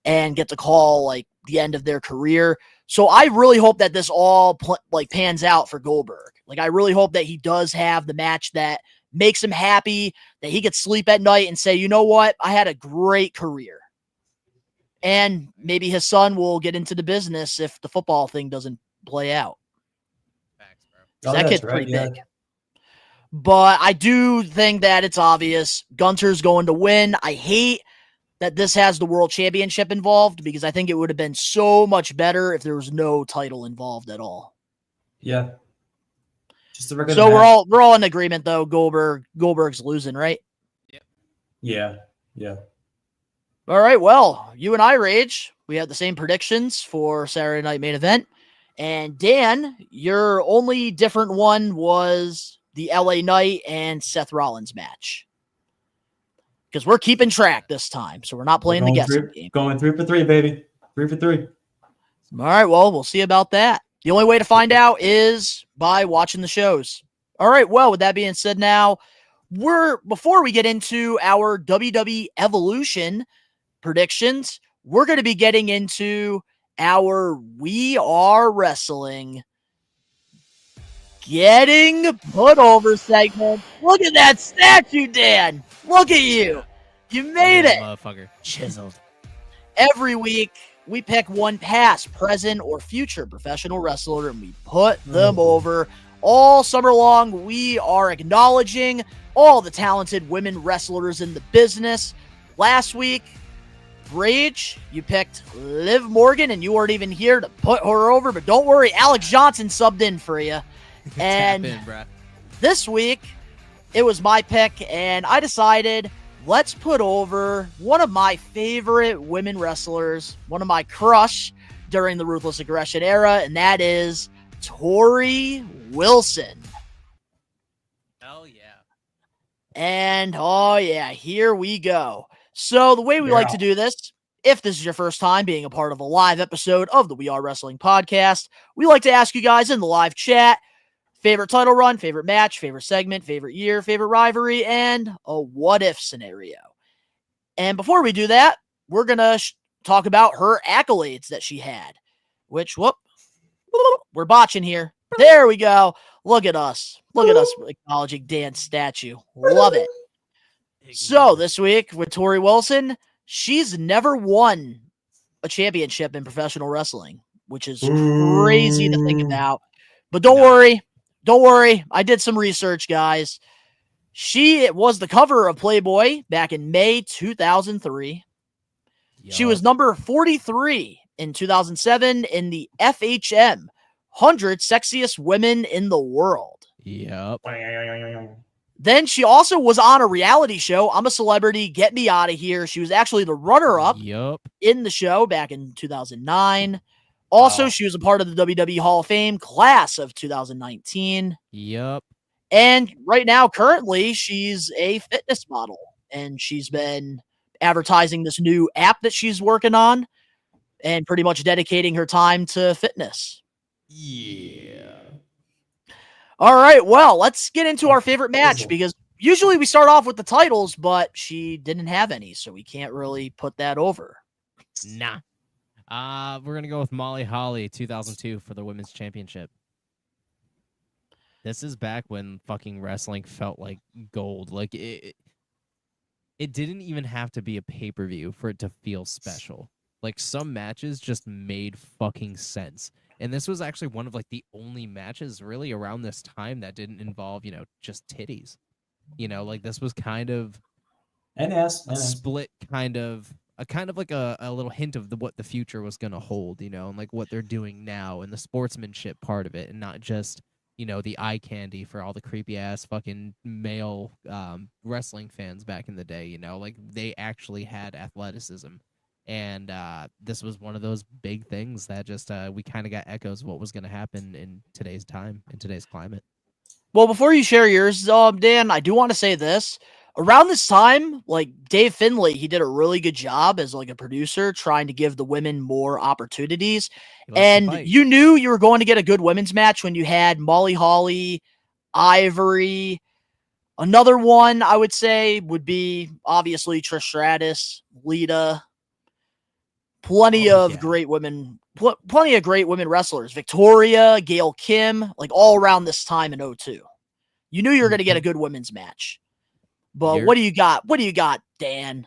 and get to call like the end of their career. So I really hope that this all pans out for Goldberg. Like I really hope that he does have the match that makes him happy, that he could sleep at night and say, you know what? I had a great career. And maybe his son will get into the business if the football thing doesn't play out. Facts, bro. That kid's pretty big. But I do think that it's obvious Gunther's going to win. I hate that this has the world championship involved because I think it would have been so much better if there was no title involved at all. Yeah. Just a regular so match. we're all in agreement though. Goldberg's losing, right? Yeah. All right. Well, you and I, Rage, we had the same predictions for Saturday Night Main Event. And Dan, your only different one was the LA Knight and Seth Rollins match. Because we're keeping track this time, so we're not playing the guessing game. Going 3 for 3, baby. 3 for 3. All right, well, we'll see about that. The only way to find out is by watching the shows. All right, well, with that being said now, before we get into our WWE Evolution predictions, we're going to be getting into our We Are Wrestling Getting Put Over segment. Look at that statue, Dan. Look at you. You made it. Motherfucker. Chiseled. Every week, we pick one past, present, or future professional wrestler, and we put them over. All summer long, we are acknowledging all the talented women wrestlers in the business. Last week, Rage, you picked Liv Morgan, and you weren't even here to put her over, but don't worry, Alex Johnson subbed in for you. And this week, it was my pick, and I decided let's put over one of my favorite women wrestlers, one of my crush during the Ruthless Aggression era, and that is Tori Wilson. Hell yeah. And oh yeah, here we go. So the way we like to do this, if this is your first time being a part of a live episode of the We Are Wrestling podcast, we like to ask you guys in the live chat, favorite title run, favorite match, favorite segment, favorite year, favorite rivalry, and a what if scenario. And before we do that, we're going to talk about her accolades that she had, which, we're botching here. There we go. Look at us. Look at us acknowledging Dan's statue. Love it. So this week with Tori Wilson, she's never won a championship in professional wrestling, which is crazy to think about. But don't worry. Don't worry. I did some research, guys. She was the cover of Playboy back in May 2003. She was number 43 in 2007 in the FHM 100 Sexiest Women in the World. Yep. Then she also was on a reality show, I'm a Celebrity, Get Me Out of Here. She was actually the runner-up in the show back in 2009. Also, she was a part of the WWE Hall of Fame class of 2019. Yep. And right now, currently, she's a fitness model. And she's been advertising this new app that she's working on and pretty much dedicating her time to fitness. Yeah. All right, well, let's get into our favorite match because usually we start off with the titles, but she didn't have any, so we can't really put that over. Nah. We're going to go with Molly Holly 2002 for the Women's Championship. This is back when fucking wrestling felt like gold. Like, it didn't even have to be a pay-per-view for it to feel special. Like, some matches just made fucking sense. And this was actually one of, like, the only matches really around this time that didn't involve, just titties. Like, this was kind of split kind of like a little hint of what the future was going to hold, and like what they're doing now and the sportsmanship part of it and not just, the eye candy for all the creepy ass fucking male wrestling fans back in the day, like they actually had athleticism. And this was one of those big things that just we kind of got echoes of what was going to happen in today's time, in today's climate. Well, before you share yours, Dan, I do want to say this. Around this time, like Dave Finlay, he did a really good job as like a producer trying to give the women more opportunities. And you knew you were going to get a good women's match when you had Molly Holly, Ivory. Another one I would say would be obviously Trish Stratus, Lita. Plenty of great women wrestlers. Victoria, Gail Kim, like all around this time in 2002. You knew you were going to get a good women's match. But what do you got? What do you got, Dan?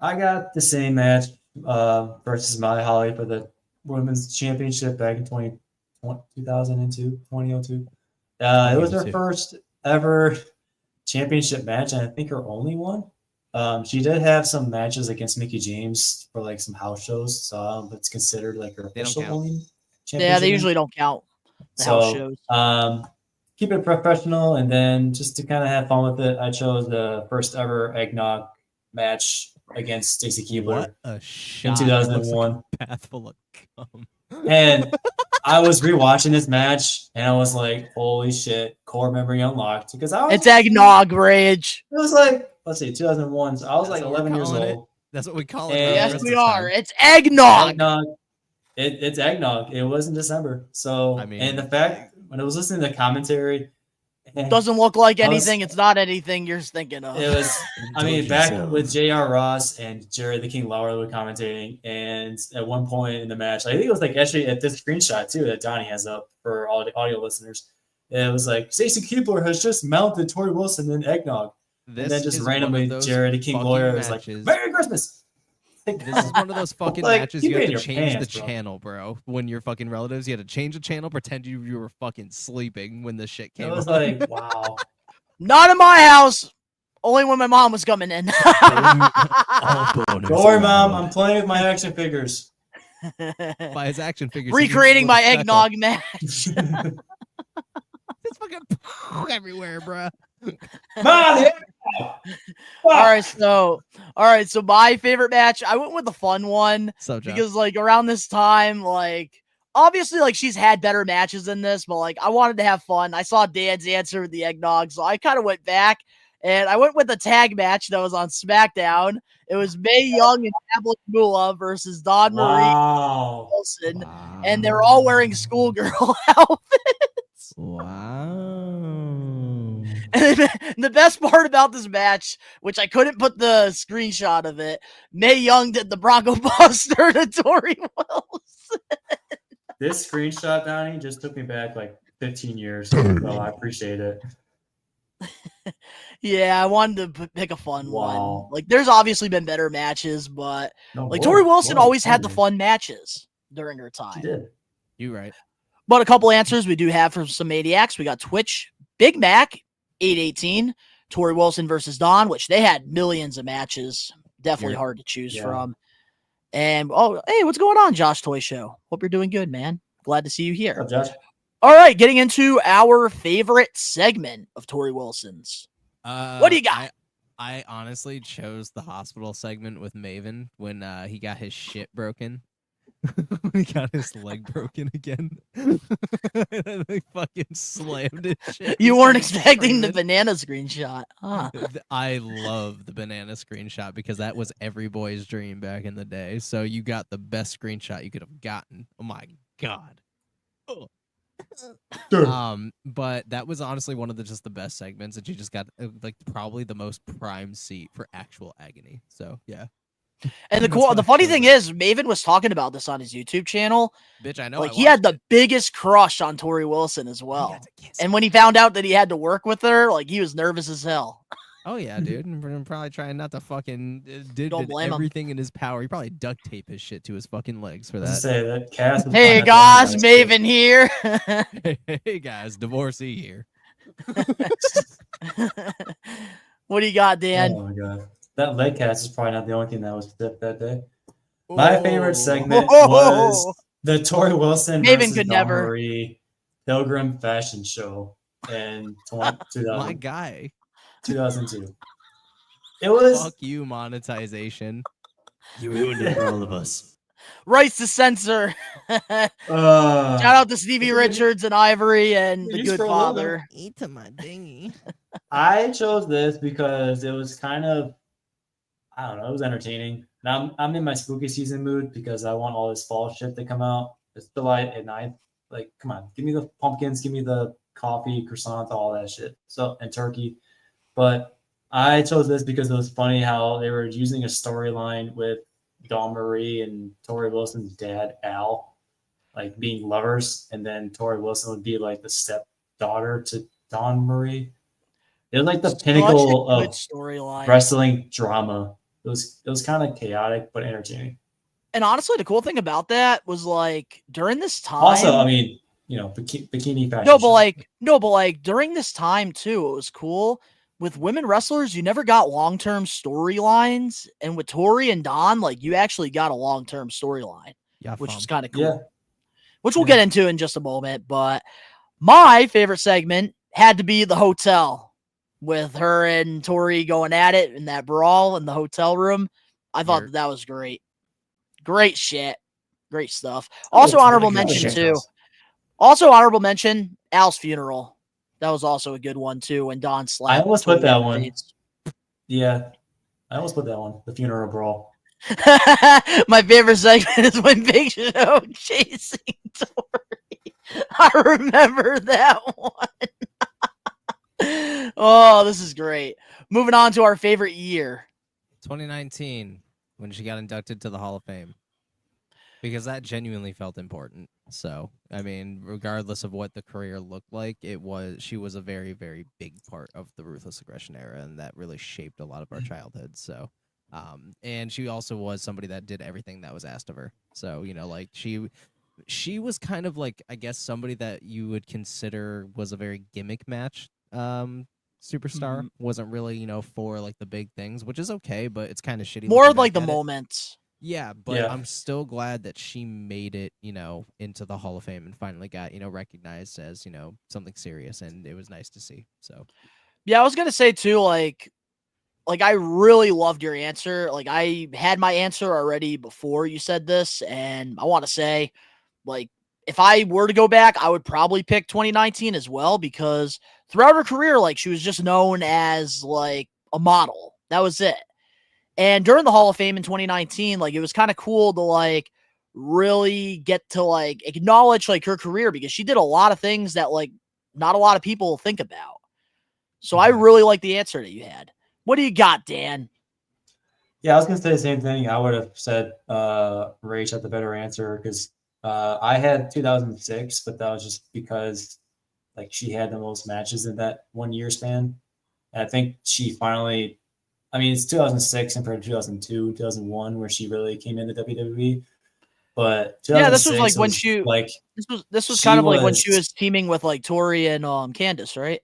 I got the same match versus Molly Holly for the women's championship back in 2002. It was her first ever championship match, and I think her only one. She did have some matches against Mickie James for like some house shows, so it's considered like her official only championship. Yeah, they usually don't count the house shows. Keep it professional, and then just to kind of have fun with it, I chose the first ever eggnog match against Stacy Keibler in 2001. Path full of cum. And I was rewatching this match, and I was like, "Holy shit!" Core memory unlocked because it's eggnog rage. It was like, let's see, 2001. So I was like 11 years old. That's what we call it. Yes, we are. It's eggnog. It's eggnog. It was in December. So, and the fact when I was listening to the commentary, it doesn't look like anything. It's not anything you're thinking of. It was, back with J.R. Ross and Jerry the King Lawler were commentating, and at one point in the match, I think it was like actually at this screenshot too that Donnie has up for all the audio listeners. It was like Stacy Keibler has just mounted Tori Wilson in eggnog. And then just randomly, Jared, the King Lawyer, was like, "Merry Christmas." This is one of those fucking matches you have to change the channel, bro. When you're fucking relatives, you had to change the channel, pretend you were fucking sleeping when this shit came. It was like, wow. Not in my house. Only when my mom was coming in. Don't worry, Mom. I'm playing with my action figures. By his action figures, recreating my eggnog match. It's fucking everywhere, bro. Mom, all right, so my favorite match, I went with the fun one because like around this time, like obviously like she's had better matches than this, but like I wanted to have fun. I saw Dan's answer with the eggnog, so I kind of went back And I went with a tag match that was on SmackDown. It was Mae Young and Tablet Moolah versus Dawn Marie Wow. Wilson. And they were all wearing schoolgirl outfits. Wow. And the best part about this match, which I couldn't put the screenshot of it, Mae Young did the Bronco Buster to Tori Wilson. This screenshot, Donnie, just took me back like 15 years. So I appreciate it. Yeah, I wanted to pick a fun Wow. one. Like, there's obviously been better matches, but No, like boy, Tori Wilson boy, always had the boy. fun matches during her She time. did. You right. But a couple answers we do have from some maniacs. We got Twitch, Big Mac, 818, Tori Wilson versus Dawn, which they had millions of matches. Definitely Yeah. hard to choose Yeah. from. And hey, what's going on, Josh Toy Show? Hope you're doing good, man. Glad to see you here. What's up, Josh? All right, getting into our favorite segment of Tori Wilson's. What do you got? I honestly chose the hospital segment with Maven when he got his shit broken. When he got his leg broken again. And then they fucking slammed his shit. You He weren't started expecting the screaming. banana screenshot. Huh. I love the banana screenshot because that was every boy's dream back in the day. So you got the best screenshot you could have gotten. Oh my god. Oh. But that was honestly one of the best segments, and she just got like probably the most prime seat for actual agony. So yeah. And the funny thing is, Maven was talking about this on his YouTube channel. Bitch, I know. Like, he had the biggest crush on Tori Wilson as well. And when he found out that he had to work with her, like, he was nervous as hell. Oh yeah, dude. And probably trying not to fucking did blame him. everything in his power. He probably duct tape his shit to his fucking legs for I was that. gonna say that Cass was Hey fine at guys, the end of Maven here. Hey guys, divorcee here. What do you got, this. Dan? Oh my god. That leg cast is probably not the only thing that was stiff that day. My favorite segment was the Tori Wilson Maven versus could Dawn never. Marie Pilgrim Fashion Show in 2000, My guy. 2002. It was Fuck you, monetization. You ruined it for all of us. Rights to censor. Shout out to Stevie Richards and Ivory and the You Good scroll over. Father. Eat to my dinghy. I chose this because it was kind of, I don't know, it was entertaining. Now I'm in my spooky season mood because I want all this fall shit to come out. It's July at night. Like, come on, give me the pumpkins, give me the coffee, croissant, all that shit. So, and turkey. But I chose this because it was funny how they were using a storyline with Dawn Marie and Tori Wilson's dad, Al, like being lovers, and then Tori Wilson would be like the stepdaughter to Dawn Marie. It was like the pinnacle Such a good of storyline. wrestling drama. It was kind of chaotic but entertaining. And honestly, the cool thing about that was like during this time. Also, I mean, you know, bikini fashion. No, show. but like during this time too, it was cool. With women wrestlers, you never got long-term storylines, and with Tori and Dawn, like you actually got a long-term storyline, Yeah, which fam. is kind of cool. Yeah. Which we'll get into in just a moment. But my favorite segment had to be the hotel with her and Tori going at it in that brawl in the hotel room. I thought that was great. Great shit. Great stuff. Also, honorable mention too. Also, honorable mention, Al's funeral. That was also a good one too. When Dawn slapped. I almost put Tori that in the one. face. Yeah, I almost put that one. The funeral brawl. My favorite segment is when Big Show chasing Tori. I remember that one. Oh, this is great. Moving on to our favorite year. 2019, when she got inducted to the Hall of Fame. Because that genuinely felt important. So, I mean, regardless of what the career looked like, she was a very, very big part of the Ruthless Aggression era, and that really shaped a lot of our childhood. So, and she also was somebody that did everything that was asked of her. So, you know, like she was kind of like, I guess, somebody that you would consider was a very gimmick match superstar. Wasn't really, you know, for like the big things, which is okay, but it's kind of shitty. More looking like back the at it. moments. Yeah, but I'm still glad that she made it, you know, into the Hall of Fame and finally got, you know, recognized as, you know, something serious, and it was nice to see. So, yeah, I was gonna say too, like I really loved your answer. Like I had my answer already before you said this, and I want to say, like, if I were to go back, I would probably pick 2019 as well because throughout her career, like she was just known as like a model. That was it. And during the Hall of Fame in 2019, like it was kind of cool to like really get to like acknowledge like her career because she did a lot of things that like not a lot of people think about. So I really like the answer that you had. What do you got, Dan? Yeah, I was gonna say the same thing. I would have said Rach had the better answer because I had 2006, but that was just because like she had the most matches in that 1 year span. And I think she finally, I mean, it's 2006 compared to 2002, 2001, where she really came into WWE. But Yeah, this was like when this was kind of like when she was was teaming with like Tori and Candace, right?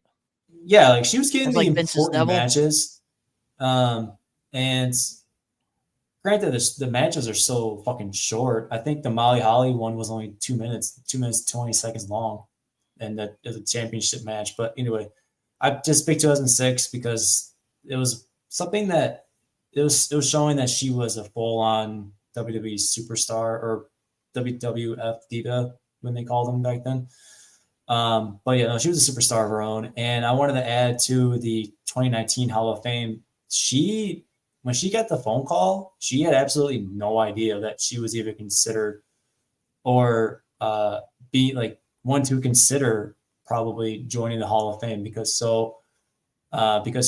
yeah, like she was getting As the like Vince's important devil. matches. And granted, the matches are so fucking short. I think the Molly Holly one was only 2 minutes, 20 seconds long, and that is a championship match. But anyway, I just picked 2006 because it was something that it was showing that she was a full on WWE superstar or WWF diva when they called them back then. But yeah, no, she was a superstar of her own. And I wanted to add to the 2019 Hall of Fame. When she got the phone call, she had absolutely no idea that she was even considered or be like one to consider probably joining the Hall of Fame because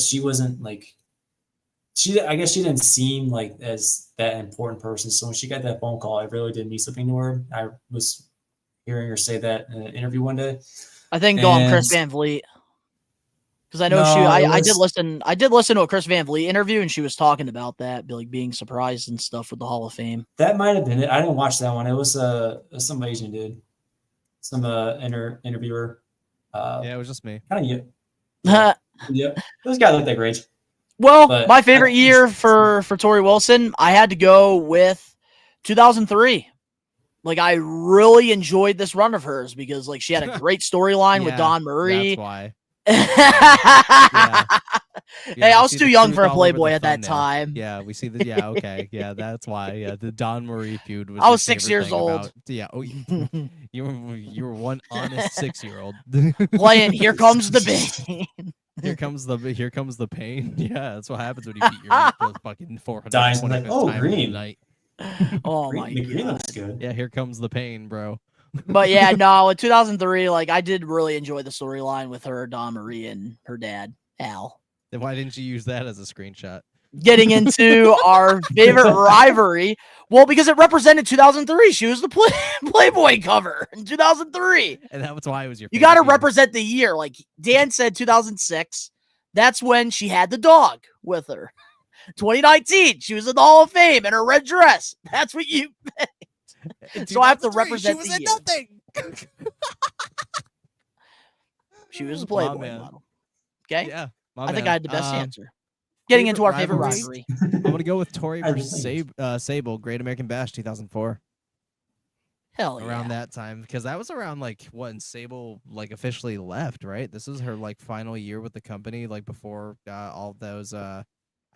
she wasn't like I guess she didn't seem like as that important person. So when she got that phone call, it really did mean something to her. I was hearing her say that in an interview one day. I think Chris Van Vliet. Because I know I did listen to a Chris Van Vliet interview and she was talking about that, like being surprised and stuff with the Hall of Fame. That might have been it. I didn't watch that one. It was some Asian dude, some interviewer. Yeah, it was just me. Kind of yeah. Those guys look like Rage. Well, my favorite year for Tori Wilson, I had to go with 2003. Like I really enjoyed this run of hers because like she had a great storyline with Dawn Marie. That's why. Hey, I was too young for a Playboy at that time. Yeah, we see the okay. Yeah, that's why. Yeah, the Dawn Marie feud was I was 6 years old. You were one honest 6-year-old. Playing Here Comes the Pain. Here comes the pain. Yeah, that's what happens when you beat your mate for fucking 425th time green. of the night. Oh my god. Green looks good. Yeah, here comes the pain, bro. But yeah, no, in 2003, like I did really enjoy the storyline with her, Dawn Marie, and her dad, Al. Then why didn't you use that as a screenshot? Getting into our favorite rivalry. Well, because it represented 2003. She was the Playboy cover in 2003. And that was why it was your favorite. You got to represent the year. Like Dan said, 2006. That's when she had the dog with her. 2019, she was in the Hall of Fame in her red dress. That's what you picked. So I have to represent the year. Nothing. She was a Playboy model. Okay? Yeah. I think I had the best answer. Getting into our favorite rivalry. I'm going to go with Tori versus Sable, Great American Bash 2004. Hell yeah. Around that time, because that was around like when Sable like officially left, right? This is her like final year with the company, like before all those I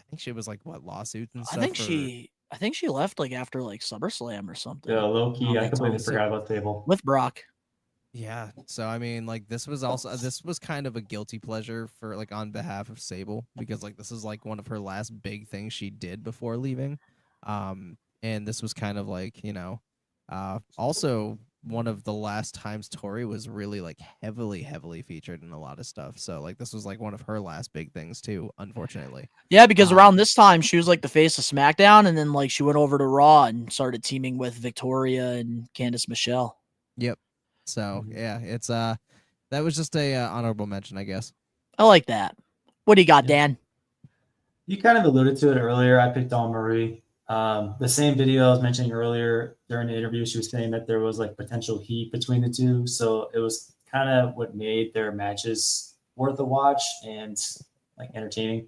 think she was like what lawsuits and stuff. I think she left like after like SummerSlam or something. Yeah, low key. I completely forgot about Sable. With Brock. Yeah, so I mean, like this was kind of a guilty pleasure for like on behalf of Sable because like this is like one of her last big things she did before leaving, and this was kind of like also one of the last times Tori was really like heavily featured in a lot of stuff. So like this was like one of her last big things too, unfortunately. Yeah, because around this time she was like the face of SmackDown, and then like she went over to Raw and started teaming with Victoria and Candice Michelle. Yep. So yeah, it's that was just a honorable mention, I guess. I like that. What do you got, Dan? You kind of alluded to it earlier. I picked Dawn Marie. The same video I was mentioning earlier during the interview, she was saying that there was like potential heat between the two. So it was kind of what made their matches worth a watch and like entertaining.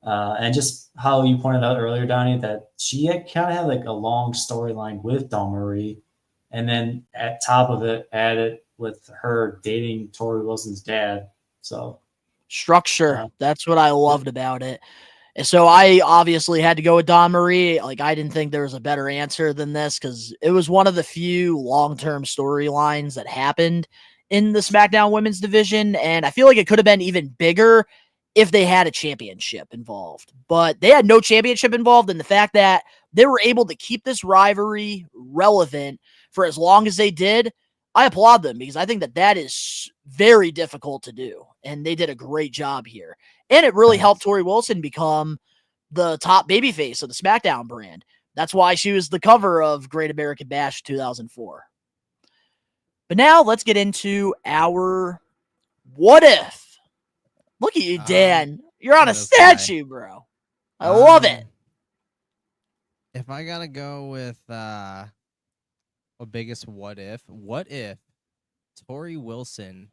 And just how you pointed out earlier, Donnie, that she kind of had like a long storyline with Dawn Marie. And then at top of it, added with her dating Tori Wilson's dad. So structure. That's what I loved about it. And so I obviously had to go with Dawn Marie. Like I didn't think there was a better answer than this because it was one of the few long-term storylines that happened in the SmackDown women's division, and I feel like it could have been even bigger if they had a championship involved. But they had no championship involved, and the fact that they were able to keep this rivalry relevant for as long as they did, I applaud them, because I think that is very difficult to do, and they did a great job here. And it really helped Tori Wilson become the top babyface of the SmackDown brand. That's why she was the cover of Great American Bash 2004. But now let's get into our what if. Look at you, Dan. You're on a statue, bro. I love it. If I gotta go with a biggest what if Tori Wilson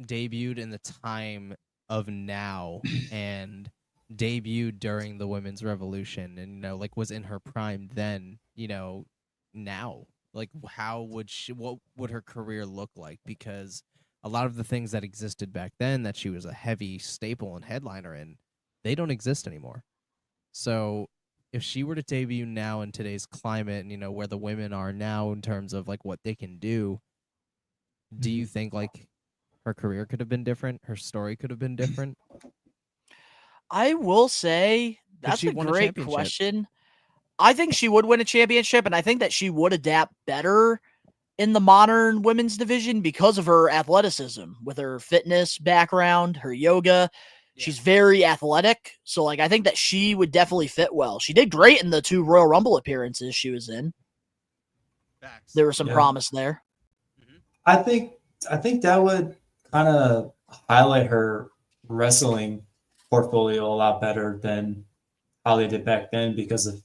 debuted in the time of now and debuted during the women's revolution and was in her prime then, now, what would her career look like? Because a lot of the things that existed back then that she was a heavy staple and headliner in, they don't exist anymore. So if she were to debut now in today's climate and where the women are now in terms of what they can do you think her career could have been different? Her story could have been different? I will say that's a great question. I think she would win a championship, and I think that she would adapt better in the modern women's division because of her athleticism, with her fitness background, her yoga. She's very athletic. So, I think that she would definitely fit well. She did great in the 2 Royal Rumble appearances she was in. Facts. There was some promise there. I think that would kind of highlight her wrestling portfolio a lot better than how they did back then, because of,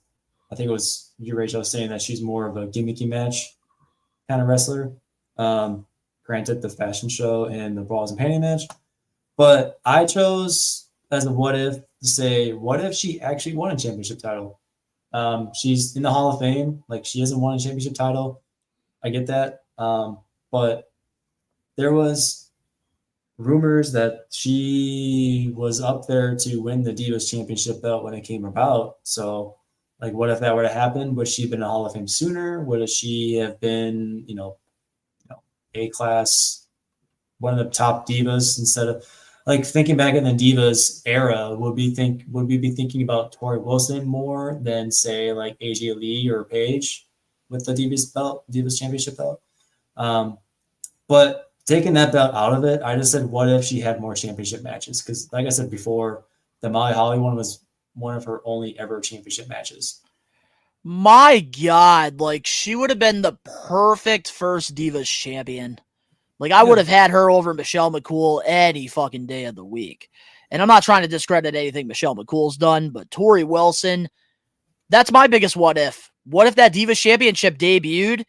I think it was you, Rachel, saying that she's more of a gimmicky match kind of wrestler. Granted, the fashion show and the bras and panty match. But I chose as a what if to say, what if she actually won a championship title? She's in the Hall of Fame. She hasn't won a championship title. I get that. But there was rumors that she was up there to win the Divas Championship belt when it came about. So, what if that were to happen? Would she have been in the Hall of Fame sooner? Would she have been, A-class, one of the top divas instead of thinking back in the Divas era? Would we be thinking about Tori Wilson more than say AJ Lee or Paige with the Divas Championship belt? But taking that belt out of it, I just said, what if she had more championship matches? Because, like I said before, the Molly Holly one was one of her only ever championship matches. My God, she would have been the perfect first Divas champion. I would have had her over Michelle McCool any fucking day of the week. And I'm not trying to discredit anything Michelle McCool's done, but Tori Wilson, that's my biggest what if. What if that Divas Championship debuted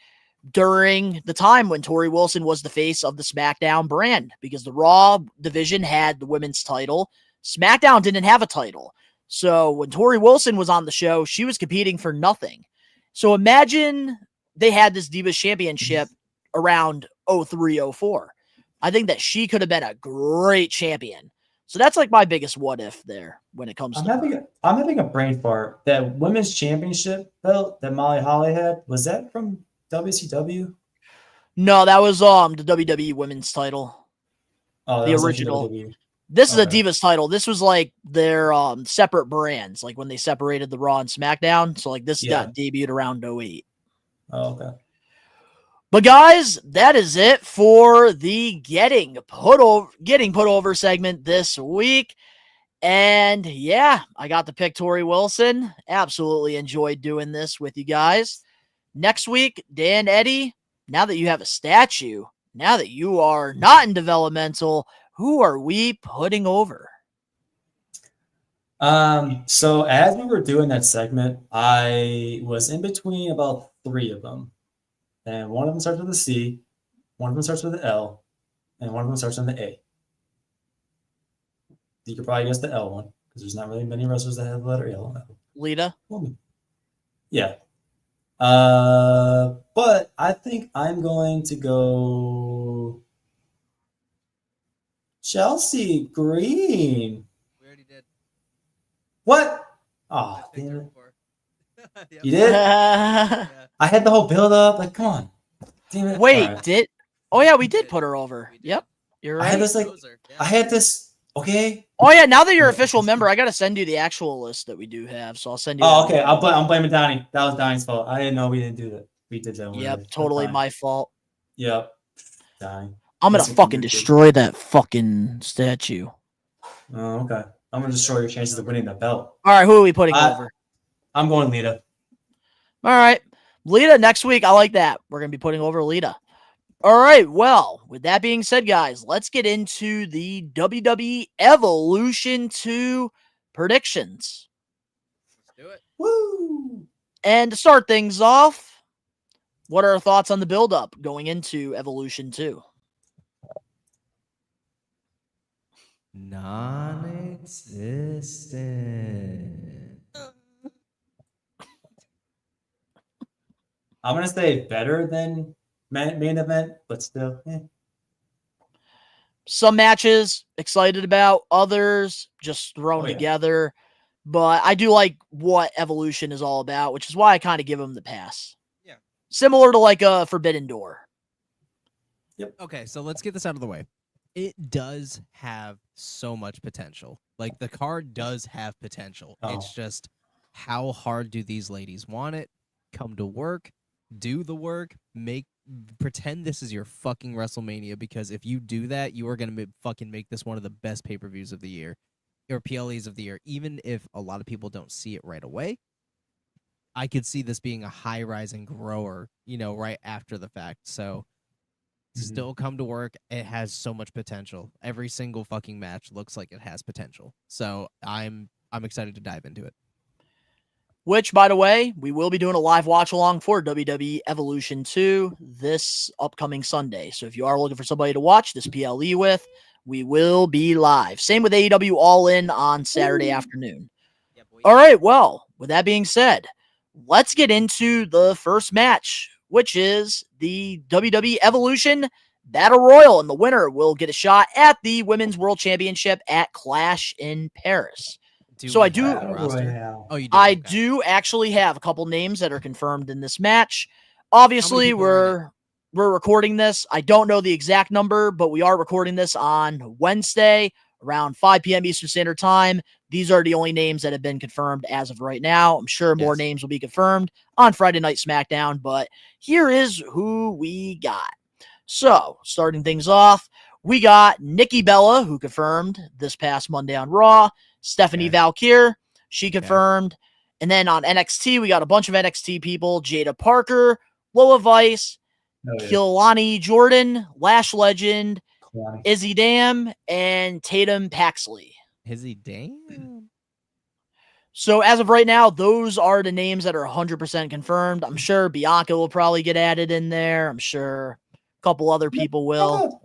during the time when Tori Wilson was the face of the SmackDown brand? Because the Raw division had the women's title. SmackDown didn't have a title. So when Tori Wilson was on the show, she was competing for nothing. So imagine they had this Divas Championship around 03-04. I think that she could have been a great champion. So that's my biggest what if there when it comes to I'm having a brain fart. That women's championship belt that Molly Holly had, was that from WCW? No, that was the WWE women's title. Oh, the original. This is a Divas title. This was their separate brands, when they separated the Raw and SmackDown. So this got debuted around 08. Oh, okay. But guys, that is it for the getting put over segment this week. And yeah, I got to pick Tori Wilson. Absolutely enjoyed doing this with you guys. Next week, Dan Eddy, now that you have a statue, now that you are not in developmental, who are we putting over? So as we were doing that segment, I was in between about 3 of them. And one of them starts with a C, one of them starts with an L, and one of them starts with an A. You could probably guess the L one, because there's not really many wrestlers that have the letter L. Lita? Yeah. But I think I'm going to go Chelsea Green. We already did. What? Oh, damn it. Yep. You did? I had the whole build up. Come on. Damn it. Wait, right. did Oh yeah, we did put her over. Yep, you're I had right. this I had this. Okay. Oh yeah, now that you're official member, I gotta send you the actual list that we do have. So I'll send you. Oh, that okay. one. I'm blaming Donnie. That was Donnie's fault. I didn't know we didn't do that. We did that one. Yep, That's totally fine. my fault. Yep. Donnie. I'm gonna That's what fucking you did. destroy that fucking statue. Oh, okay. I'm gonna destroy your chances of winning the belt. All right, who are we putting over? I'm going Lita. All right, Lita next week. I like that. We're gonna be putting over Lita. All right. Well, with that being said, guys, let's get into the WWE Evolution 2 predictions. Let's do it. Woo! And to start things off, what are our thoughts on the build-up going into Evolution 2? Non-existent. I'm gonna say better than main event, but still. Some matches excited about, others just thrown together. But I do like what Evolution is all about, which is why I kind of give them the pass. Yeah. Similar to like a Forbidden Door. Yep. Okay, so let's get this out of the way. It does have so much potential. Like, the card does have potential. It's just, how hard do these ladies want it? Come to work, do the work, pretend this is your fucking WrestleMania, because if you do that, you are going to fucking make this one of the best pay-per-views of the year, or PLEs of the year. Even if a lot of people don't see it right away, I could see this being a high-rising grower, right after the fact. So, still come to work. It has so much potential. Every single fucking match looks like it has potential. So, I'm excited to dive into it. Which, by the way, we will be doing a live watch along for WWE Evolution 2 this upcoming Sunday. So if you are looking for somebody to watch this PLE with, we will be live. Same with AEW All In on Saturday afternoon. All right, well, with that being said, let's get into the first match, which is the WWE Evolution Battle Royal, and the winner will get a shot at the Women's World Championship at Clash in Paris. I do actually have a couple names that are confirmed in this match. Obviously, we're recording this. I don't know the exact number, but we are recording this on Wednesday around 5 p.m. Eastern Standard Time. These are the only names that have been confirmed as of right now. I'm sure more names will be confirmed on Friday Night SmackDown, but here is who we got. So, starting things off, we got Nikki Bella, who confirmed this past Monday on Raw. Stephanie Valkyrie, she confirmed. And then on NXT, we got a bunch of NXT people. Jada Parker, Lola Vice, Kehlani Jordan, Lash Legend, Izzy Dam, and Tatum Paxley. Izzy Dam? So as of right now, those are the names that are 100% confirmed. I'm sure Bianca will probably get added in there. I'm sure a couple other people will.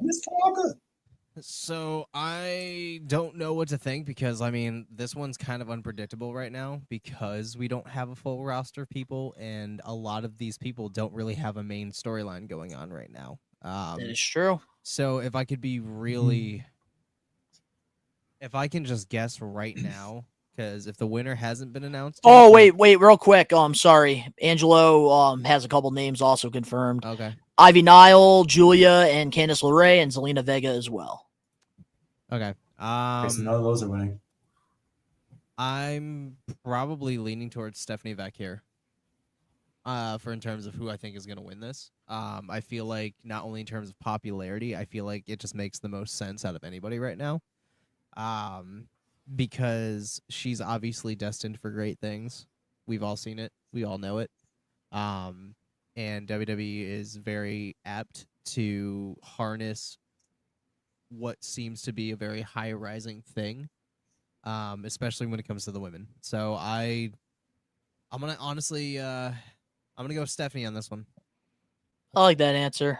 So I don't know what to think, because this one's kind of unpredictable right now because we don't have a full roster of people, and a lot of these people don't really have a main storyline going on right now. That is true. So if I could be really, if I can just guess right now, because if the winner hasn't been announced. Oh, wait, real quick. I'm sorry. Angelo has a couple names also confirmed. Okay. Ivy Nile, Julia, and Candice LeRae, and Zelina Vega as well. Okay. None of those are winning. I'm probably leaning towards Stephanie Valkyrie. In terms of who I think is going to win this. I feel like not only in terms of popularity, I feel like it just makes the most sense out of anybody right now. Because she's obviously destined for great things. We've all seen it. We all know it. And WWE is very apt to harness what seems to be a very high-rising thing, especially when it comes to the women. So I'm gonna honestly, I'm gonna go with Stephanie on this one. I like that answer.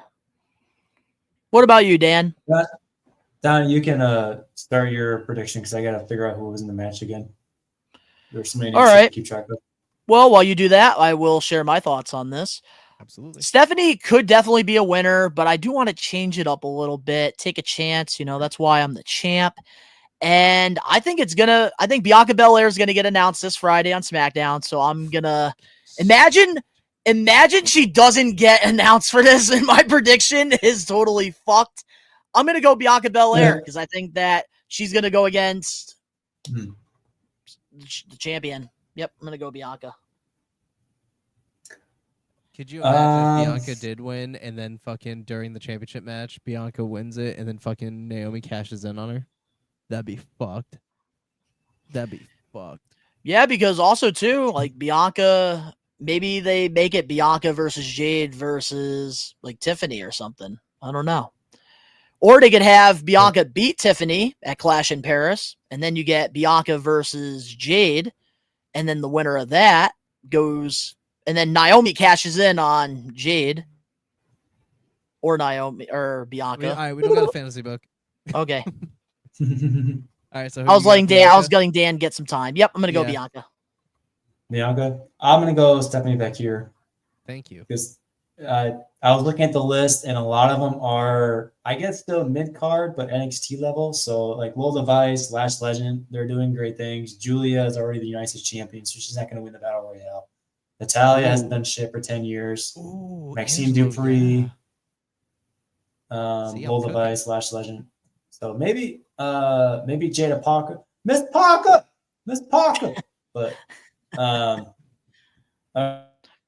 What about you, Dan? Don, you can start your prediction because I gotta figure out who was in the match again. There's so many names to keep track of. Well, while you do that, I will share my thoughts on this. Absolutely. Stephanie could definitely be a winner, but I do want to change it up a little bit, take a chance. That's why I'm the champ. And I think Bianca Belair is going to get announced this Friday on SmackDown. So I'm going to imagine Imagine she doesn't get announced for this, and my prediction is totally fucked. I'm going to go Bianca Belair because I think that she's going to go against the champion. Yep, I'm going to go Bianca. Could you imagine if Bianca did win and then fucking during the championship match, Bianca wins it and then fucking Naomi cashes in on her? That'd be fucked. That'd be fucked. Yeah, because also, too, like Bianca, maybe they make it Bianca versus Jade versus like Tiffany or something. I don't know. Or they could have Bianca beat Tiffany at Clash in Paris, and then you get Bianca versus Jade, and then the winner of that goes, and then Naomi cashes in on Jade, or Naomi, or Bianca. All right, we don't got a fantasy book. Okay. All right, so I was letting Dan get some time. Yep, I'm gonna go Bianca. Bianca. I'm gonna go Stephanie Becky. Thank you. Because I was looking at the list, and a lot of them are, I guess, still mid card, but NXT level. So like Lil Device, Lash Legend, they're doing great things. Julia is already the United States champion, so she's not going to win the Battle Royale. Natalia hasn't done shit for 10 years. Maxine Dupree, Lil Device, Lash Legend. So maybe Jada Parker, Miss Parker. But other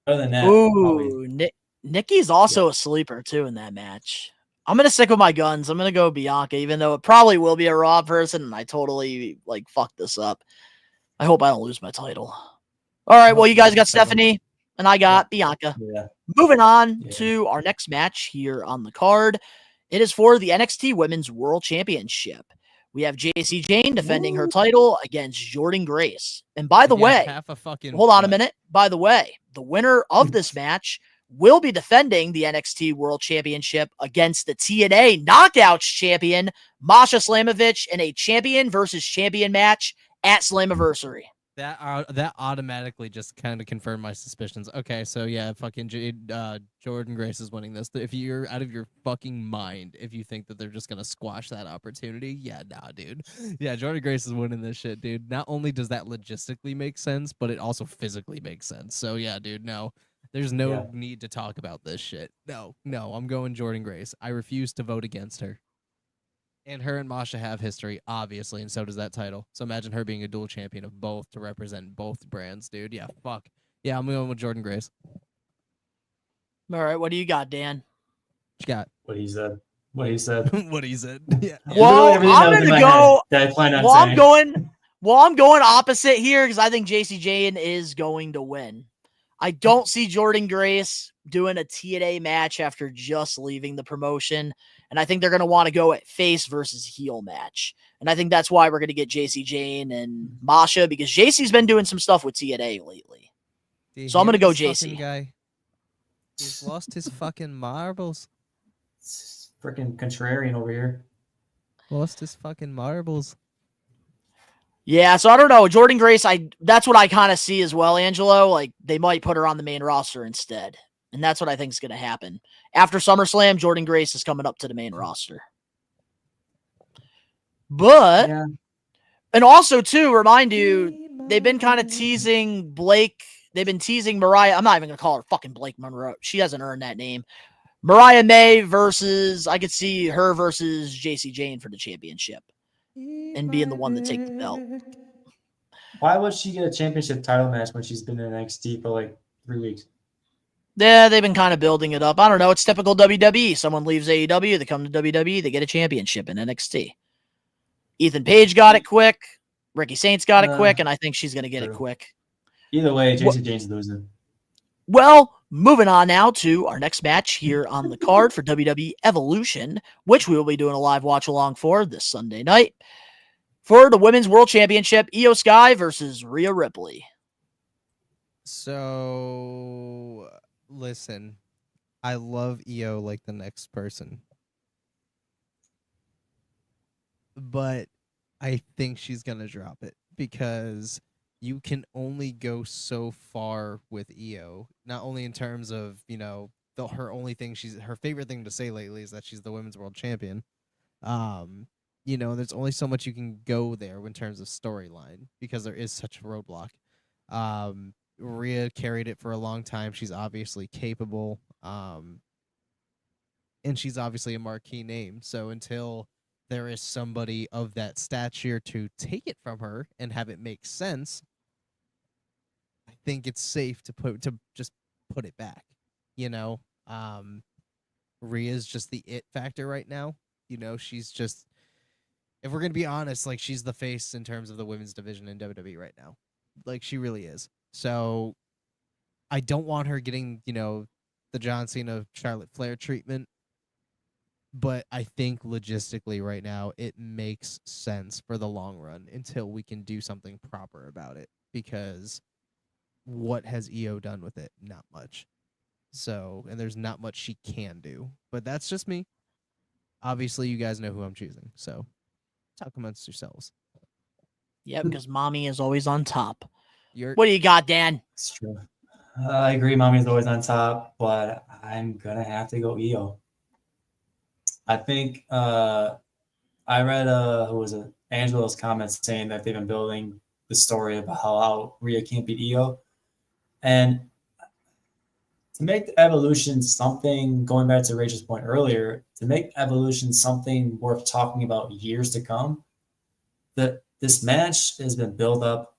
than that, ooh, Nikki's also a sleeper too in that match. I'm gonna stick with my guns. I'm gonna go Bianca, even though it probably will be a Raw person, and I totally like fucked this up. I hope I don't lose my title. All right, well, you guys got Stephanie, and I got Bianca. Yeah. Moving on to our next match here on the card. It is for the NXT Women's World Championship. We have JC Jane defending her title against Jordynne Grace. And by the way, hold on a minute. By the way, the winner of this match will be defending the NXT World Championship against the TNA Knockouts champion, Masha Slamovich, in a champion versus champion match at Slammiversary. That automatically just kind of confirmed my suspicions. Okay, so yeah, fucking Jordynne Grace is winning this. If you're out of your fucking mind, if you think that they're just gonna squash that opportunity, yeah, nah, dude. Yeah, Jordynne Grace is winning this shit, dude. Not only does that logistically make sense, but it also physically makes sense. So yeah, dude, no. There's no need to talk about this shit. No, I'm going Jordynne Grace. I refuse to vote against her. And her and Masha have history, obviously, and so does that title. So imagine her being a dual champion of both to represent both brands, dude. Yeah, fuck. Yeah, I'm going with Jordynne Grace. All right, what do you got, Dan? What you got? What he said. What he said. Yeah. Well, I'm gonna go. I'm going opposite here because I think JC Jane is going to win. I don't see Jordynne Grace doing a TNA match after just leaving the promotion. And I think they're going to want to go at face versus heel match. And I think that's why we're going to get JC Jane and Masha, because JC's been doing some stuff with TNA lately. So I'm going to go JC. Guy. He's lost his fucking marbles. Freaking contrarian over here. Lost his fucking marbles. Yeah, so I don't know. Jordynne Grace, that's what I kind of see as well, Angelo. Like, they might put her on the main roster instead. And that's what I think is going to happen. After SummerSlam, Jordynne Grace is coming up to the main roster. But, and also, too, remind you, they've been kind of teasing Blake. They've been teasing Mariah. I'm not even going to call her fucking Blake Monroe. She hasn't earned that name. Mariah May versus, I could see her versus JC Jane for the championship. And being the one to take the belt. Why would she get a championship title match when she's been in NXT for like 3 weeks? Yeah, they've been kind of building it up. I don't know. It's typical WWE. Someone leaves AEW, they come to WWE, they get a championship in NXT. Ethan Page got it quick. Ricky Saints got it quick, and I think she's going to get it quick. Either way, JC Jane's losing. Well, moving on now to our next match here on the card for WWE Evolution, which we will be doing a live watch along for this Sunday night. For the Women's World Championship, Io Sky versus Rhea Ripley. So, listen, I love Io like the next person. But I think she's going to drop it because you can only go so far with Io, not only in terms of, her favorite thing to say lately is that she's the Women's World Champion. There's only so much you can go there in terms of storyline because there is such a roadblock. Rhea carried it for a long time. She's obviously capable. And she's obviously a marquee name. So until there is somebody of that stature to take it from her and have it make sense, I think it's safe to just put it back. You know, Rhea's just the it factor right now. You know, she's just, if we're gonna be honest, like she's the face in terms of the women's division in WWE right now. Like she really is. So I don't want her getting, you know, the John Cena Charlotte Flair treatment. But I think logistically right now it makes sense for the long run until we can do something proper about it. Because what has EO done with it? Not much. So, and there's not much she can do. But that's just me. Obviously, you guys know who I'm choosing. So, talk amongst yourselves. Yep, because mommy is always on top. You're... What do you got, Dan? It's true. I agree. Mommy's always on top, but I'm gonna have to go EO. I think I read who was it? Angelo's comments saying that they've been building the story about how Rhea can't beat EO, and to make the Evolution something, going back to Rachel's point earlier, to make Evolution something worth talking about years to come, that this match has been built up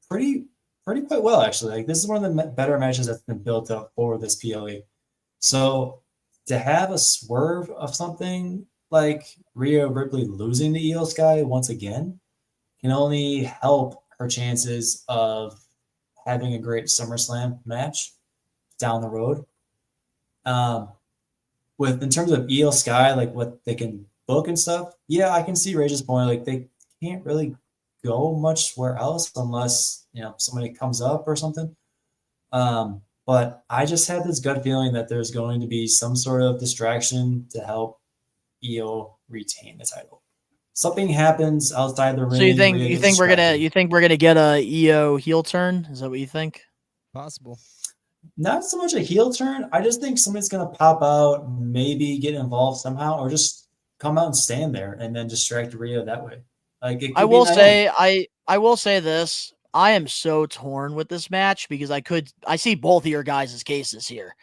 pretty quite well, actually. Like this is one of the better matches that's been built up for this PLE. So to have a swerve of something like Rhea Ripley losing to Io Sky once again can only help her chances of having a great SummerSlam match down the road. With in terms of Io Sky, like what they can book and stuff, yeah, I can see Rage's point. Like they can't really go much where else unless somebody comes up or something. But I just had this gut feeling that there's going to be some sort of distraction to help Io retain the title. Something happens outside the ring. So you think we're gonna get a Io heel turn? Is that what you think? Possible. Not so much a heel turn. I just think somebody's gonna pop out, maybe get involved somehow, or just come out and stand there and then distract Rhea that way. Like I will say this. I am so torn with this match because I see both of your guys' cases here.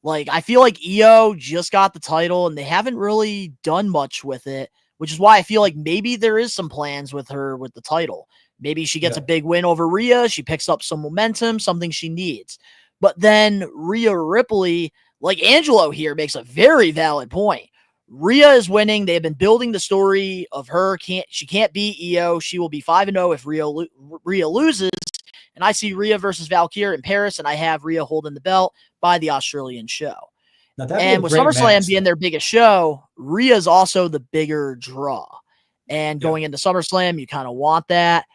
Like, I feel like Io just got the title and they haven't really done much with it, which is why I feel like maybe there is some plans with her with the title. Maybe she gets a big win over Rhea. She picks up some momentum, something she needs. But then Rhea Ripley, like Angelo here, makes a very valid point. Rhea is winning. They've been building the story of her. She can't beat Io. She will be 5-0 if Rhea loses. And I see Rhea versus Valkyrie in Paris, and I have Rhea holding the belt by the Australian show. And with SummerSlam being their biggest show, Rhea is also the bigger draw. And going into SummerSlam, you kind of want that.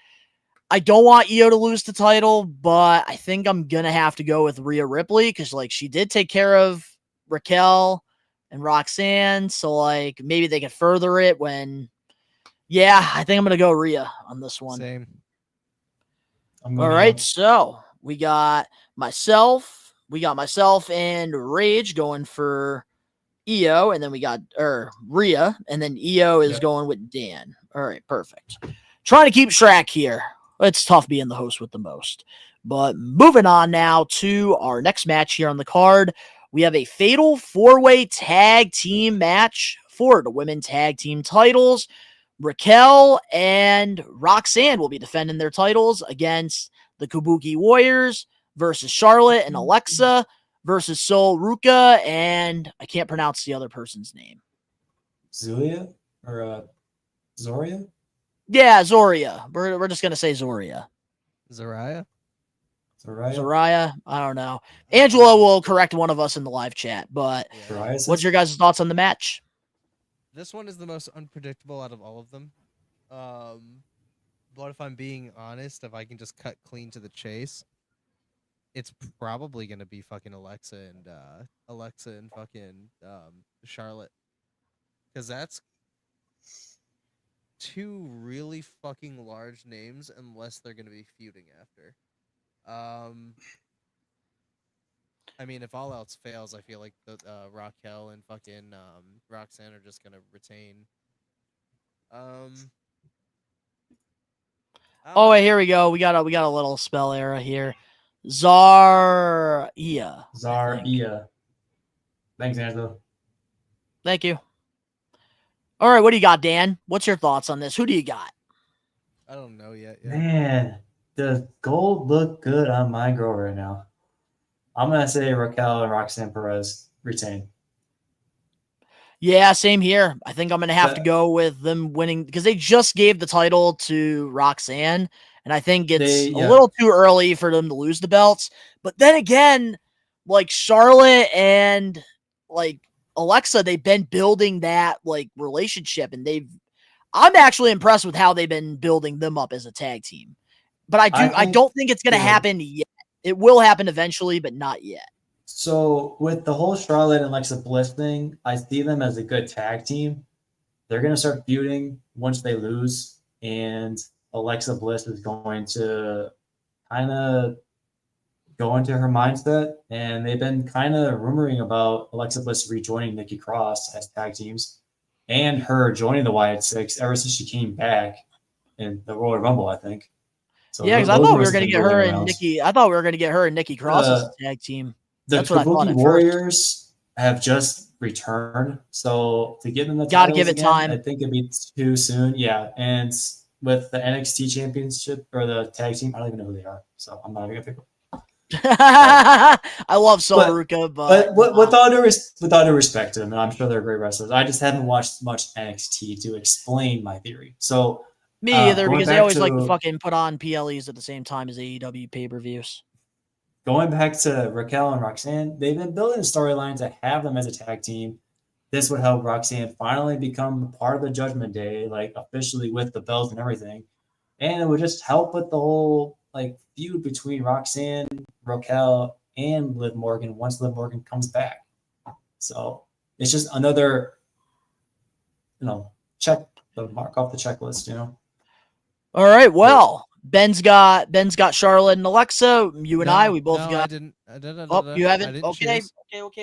I don't want Io to lose the title, but I think I'm going to have to go with Rhea Ripley because, like, she did take care of Raquel and Roxanne, so like maybe they can further it when. Yeah, I think I'm gonna go Rhea on this one. Same. All right, so we got myself and Rage going for Io, and then we got Rhea, and then Io is going with Dan. All right, perfect. Trying to keep track here. It's tough being the host with the most. But moving on now to our next match here on the card. We have a fatal 4-way tag team match for the women tag team titles. Raquel and Roxanne will be defending their titles against the Kabuki Warriors versus Charlotte and Alexa versus Sol Ruka, and I can't pronounce the other person's name. Zulia or Zoria? Yeah, Zoria. We're just going to say Zoria. Zariah? Zariah? I don't know. Angela will correct one of us in the live chat, but what's your guys' thoughts on the match? This one is the most unpredictable out of all of them. But if I'm being honest, if I can just cut clean to the chase, it's probably going to be fucking Alexa and fucking Charlotte. Because that's two really fucking large names unless they're going to be feuding after. I mean, if all else fails, I feel like the Raquel and fucking Roxanne are just gonna retain. Oh, wait, here we go. We got a little spell error here. Zarya. Zarya. Thanks, Angelo. Thank you. All right, what do you got, Dan? What's your thoughts on this? Who do you got? I don't know yet. Man, does gold look good on my girl right now? I'm going to say Raquel and Roxanne Perez retain. Yeah, same here. I think I'm going to have to go with them winning because they just gave the title to Roxanne, and I think it's a little too early for them to lose the belts. But then again, like Charlotte and like Alexa, they've been building that like relationship, and I'm actually impressed with how they've been building them up as a tag team. But I don't think it's going to happen yet. It will happen eventually, but not yet. So with the whole Charlotte and Alexa Bliss thing, I see them as a good tag team. They're going to start feuding once they lose, and Alexa Bliss is going to kind of go into her mindset. And they've been kind of rumoring about Alexa Bliss rejoining Nikki Cross as tag teams and her joining the Wyatt Six ever since she came back in the Royal Rumble, I think. So yeah, because I thought we were going to get her and Nikki. I thought we were going to get her and Nikki Cross as a tag team. The Kabuki Warriors have just returned, so to give them the gotta give it time. I think it'd be too soon. Yeah, and with the NXT Championship or the tag team, I don't even know who they are, so I'm not even gonna pick them. I love Soruka, but with all due respect to them, and I'm sure they're great wrestlers. I just haven't watched much NXT to explain my theory. So me either, because they always like to fucking put on PLEs at the same time as AEW pay-per-views. Going back to Raquel and Roxanne, they've been building a storyline to have them as a tag team. This would help Roxanne finally become part of the Judgment Day, like officially with the belt and everything. And it would just help with the whole like feud between Roxanne, Raquel, and Liv Morgan once Liv Morgan comes back. So it's just another, check the mark off the checklist, All right, well. Ben's got Charlotte and Alexa. You and I, we both got. I didn't. Oh, you haven't. Okay.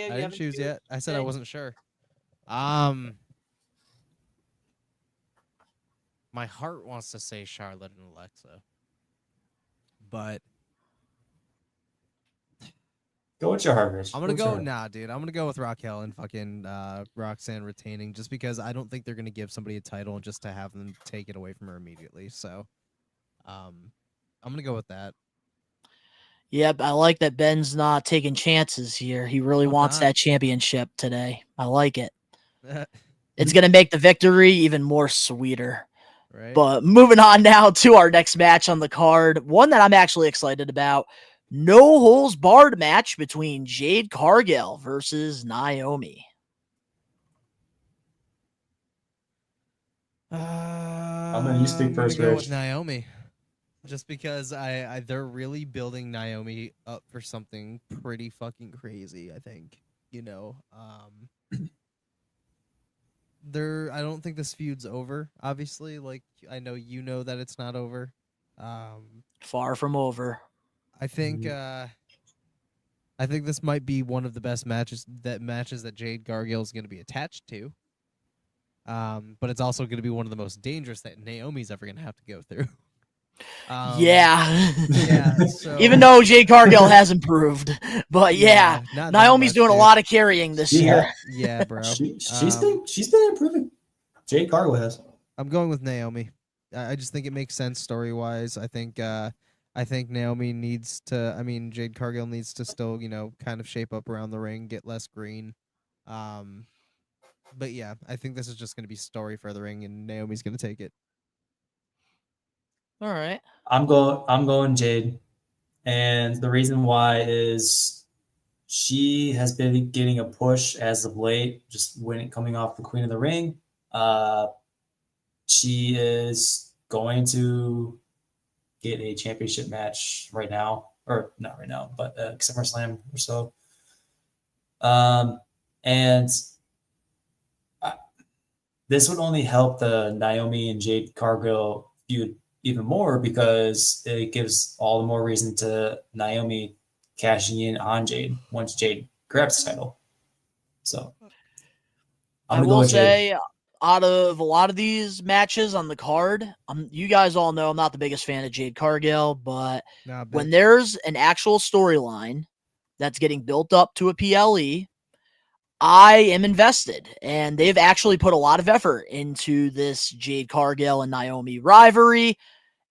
I didn't choose yet. I said I wasn't sure. My heart wants to say Charlotte and Alexa, but go with your heart, Rich. I'm gonna go. Nah, dude. I'm gonna go with Raquel and fucking Roxanne retaining, just because I don't think they're gonna give somebody a title just to have them take it away from her immediately. So. I'm gonna go with that. Yep, I like that Ben's not taking chances here. He really wants that championship today. I like it. It's gonna make the victory even more sweeter. Right. But moving on now to our next match on the card, one that I'm actually excited about. No holds barred match between Jade Cargill versus Naomi. I'm gonna you speak first, go Rich. With Naomi. Just because they're really building Naomi up for something pretty fucking crazy, I think. I don't think this feud's over, obviously. Like, I know that it's not over. Far from over. I think this might be one of the best matches that Jade Cargill is going to be attached to. But it's also going to be one of the most dangerous that Naomi's ever going to have to go through. Yeah. So, even though Jade Cargill has improved, but Naomi's doing a lot of carrying this year. Yeah, bro. She's been improving. Jade Cargill has. I'm going with Naomi. I just think it makes sense story wise. I think Naomi needs to. I mean, Jade Cargill needs to still kind of shape up around the ring, get less green. But yeah, I think this is just going to be story for the ring, and Naomi's going to take it. All right. I'm going Jade. And the reason why is she has been getting a push as of late, just coming off the Queen of the Ring. She is going to get a championship match right now, or not right now, but SummerSlam or so. And this would only help the Naomi and Jade Cargill feud even more, because it gives all the more reason to Naomi cashing in on Jade once Jade grabs the title. So I will say out of a lot of these matches on the card, you guys all know I'm not the biggest fan of Jade Cargill, but when there's an actual storyline that's getting built up to a PLE, I am invested, and they've actually put a lot of effort into this Jade Cargill and Naomi rivalry,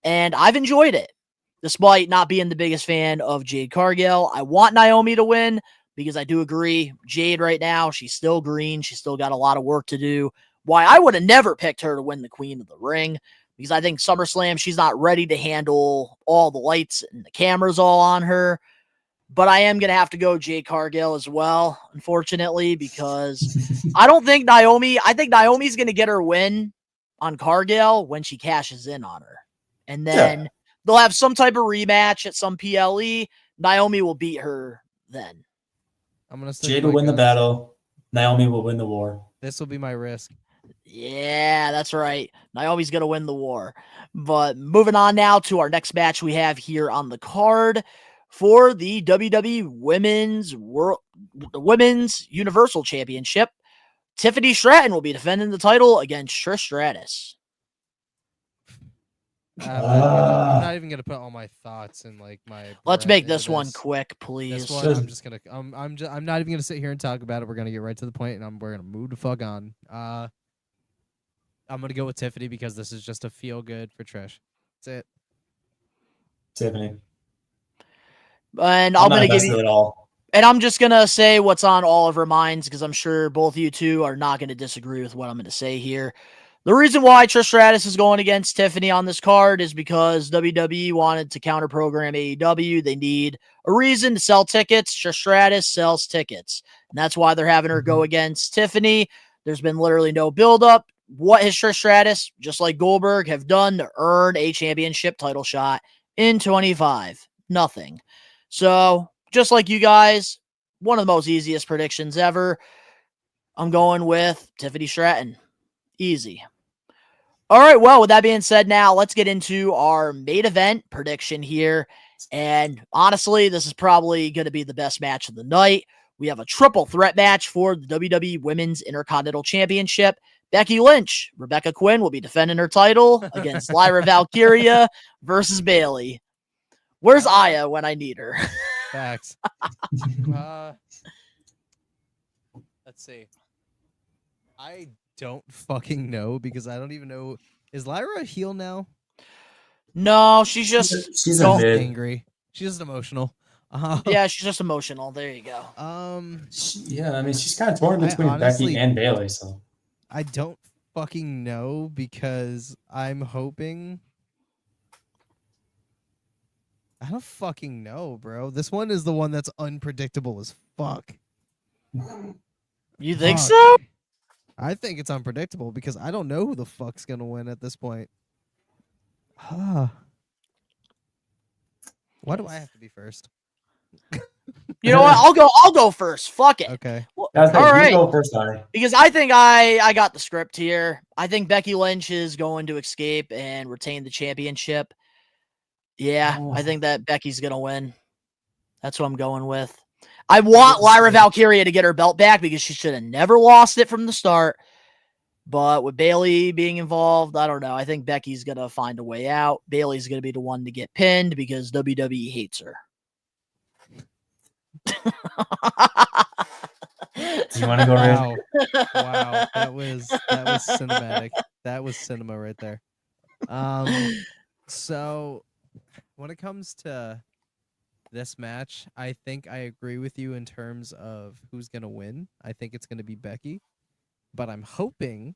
and I've enjoyed it. Despite not being the biggest fan of Jade Cargill, I want Naomi to win because I do agree, Jade right now, she's still green. She's still got a lot of work to do. Why I would have never picked her to win the Queen of the Ring, because I think SummerSlam, she's not ready to handle all the lights and the cameras all on her. But I am going to have to go Jade Cargill as well, unfortunately, because I think Naomi's going to get her win on Cargill when she cashes in on her. And then they'll have some type of rematch at some PLE. Naomi will beat her then. I'm going to Jade will win the battle. Naomi will win the war. This will be my risk. Yeah, that's right. Naomi's going to win the war. But moving on now to our next match we have here on the card. For the WWE Women's Universal Championship, Tiffany Stratton will be defending the title against Trish Stratus. I'm not even gonna put all my thoughts in my. Let's make this one quick, please. This one, I'm just gonna. I'm not even gonna sit here and talk about it. We're gonna get right to the point, and we're gonna move the fuck on. I'm gonna go with Tiffany because this is just a feel good for Trish. That's it. Tiffany. And I'm gonna give you it all. And I'm just gonna say what's on all of her minds because I'm sure both of you two are not gonna disagree with what I'm gonna say here. The reason why Trish Stratus is going against Tiffany on this card is because WWE wanted to counter program AEW. They need a reason to sell tickets. Trish Stratus sells tickets, and that's why they're having her go against Tiffany. There's been literally no buildup. What has Trish Stratus, just like Goldberg, have done to earn a championship title shot in 25? Nothing. So, just like you guys, one of the most easiest predictions ever. I'm going with Tiffany Stratton. Easy. All right, well, with that being said, now let's get into our main event prediction here. And honestly, this is probably going to be the best match of the night. We have a triple threat match for the WWE Women's Intercontinental Championship. Becky Lynch, Rebecca Quinn will be defending her title against Lyra Valkyria versus Bayley. Where's Aya when I need her? Facts. Let's see. I don't fucking know because I don't even know. Is Lyra a heel now? No, she's just angry. She's just emotional. Yeah, she's just emotional. There you go. Yeah, I mean, she's kind of torn between Becky and Bayley. So I don't fucking know because I'm hoping. I don't fucking know, bro. This one is the one that's unpredictable as fuck. You think so? I think it's unpredictable because I don't know who the fuck's gonna win at this point. Why do I have to be first? You know what? I'll go first. Fuck it. Okay. Well, all right. You go first, Donnie. Because I think I got the script here. I think Becky Lynch is going to escape and retain the championship. Yeah, I think that Becky's going to win. That's what I'm going with. I want Lyra Valkyria to get her belt back because she should have never lost it from the start. But with Bayley being involved, I don't know. I think Becky's going to find a way out. Bayley's going to be the one to get pinned because WWE hates her. Do you want to go Wow. Wow. That was cinematic. That was cinema right there. So when it comes to this match, I think I agree with you in terms of who's gonna win. I think it's gonna be Becky, but I'm hoping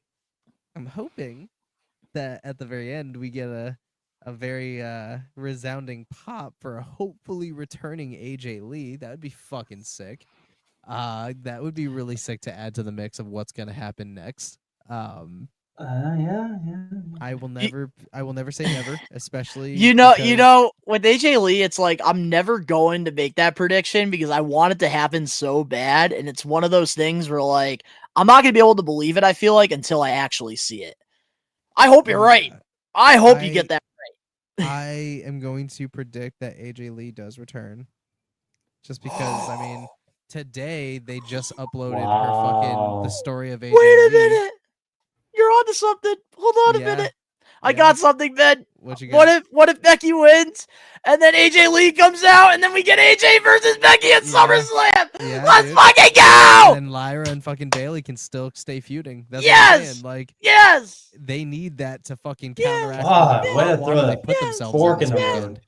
that at the very end we get a very resounding pop for a hopefully returning AJ Lee. That would be fucking sick. That would be really sick to add to the mix of what's gonna happen next. Yeah. I will never say never, especially you know, with AJ Lee, it's like I'm never going to make that prediction because I want it to happen so bad, and it's one of those things where like I'm not gonna be able to believe it. I feel like until I actually see it. I hope you're right. I hope you get that right. I am going to predict that AJ Lee does return, just because I mean today they just uploaded her fucking the story of AJ Wait a Lee. minute. You're onto something. Hold on a Yeah, minute. I yeah. got something, Ben. What you got? What if Becky wins and then AJ Lee comes out and then we get AJ versus Becky at SummerSlam? Yeah, Let's dude. fucking go! And Lyra and fucking Bailey can still stay feuding. That's what I'm Yes! saying. Like, Yes! they need that to fucking Yes! counteract Ah, the way to hot throw water they that put themselves fork in in this the weekend. road.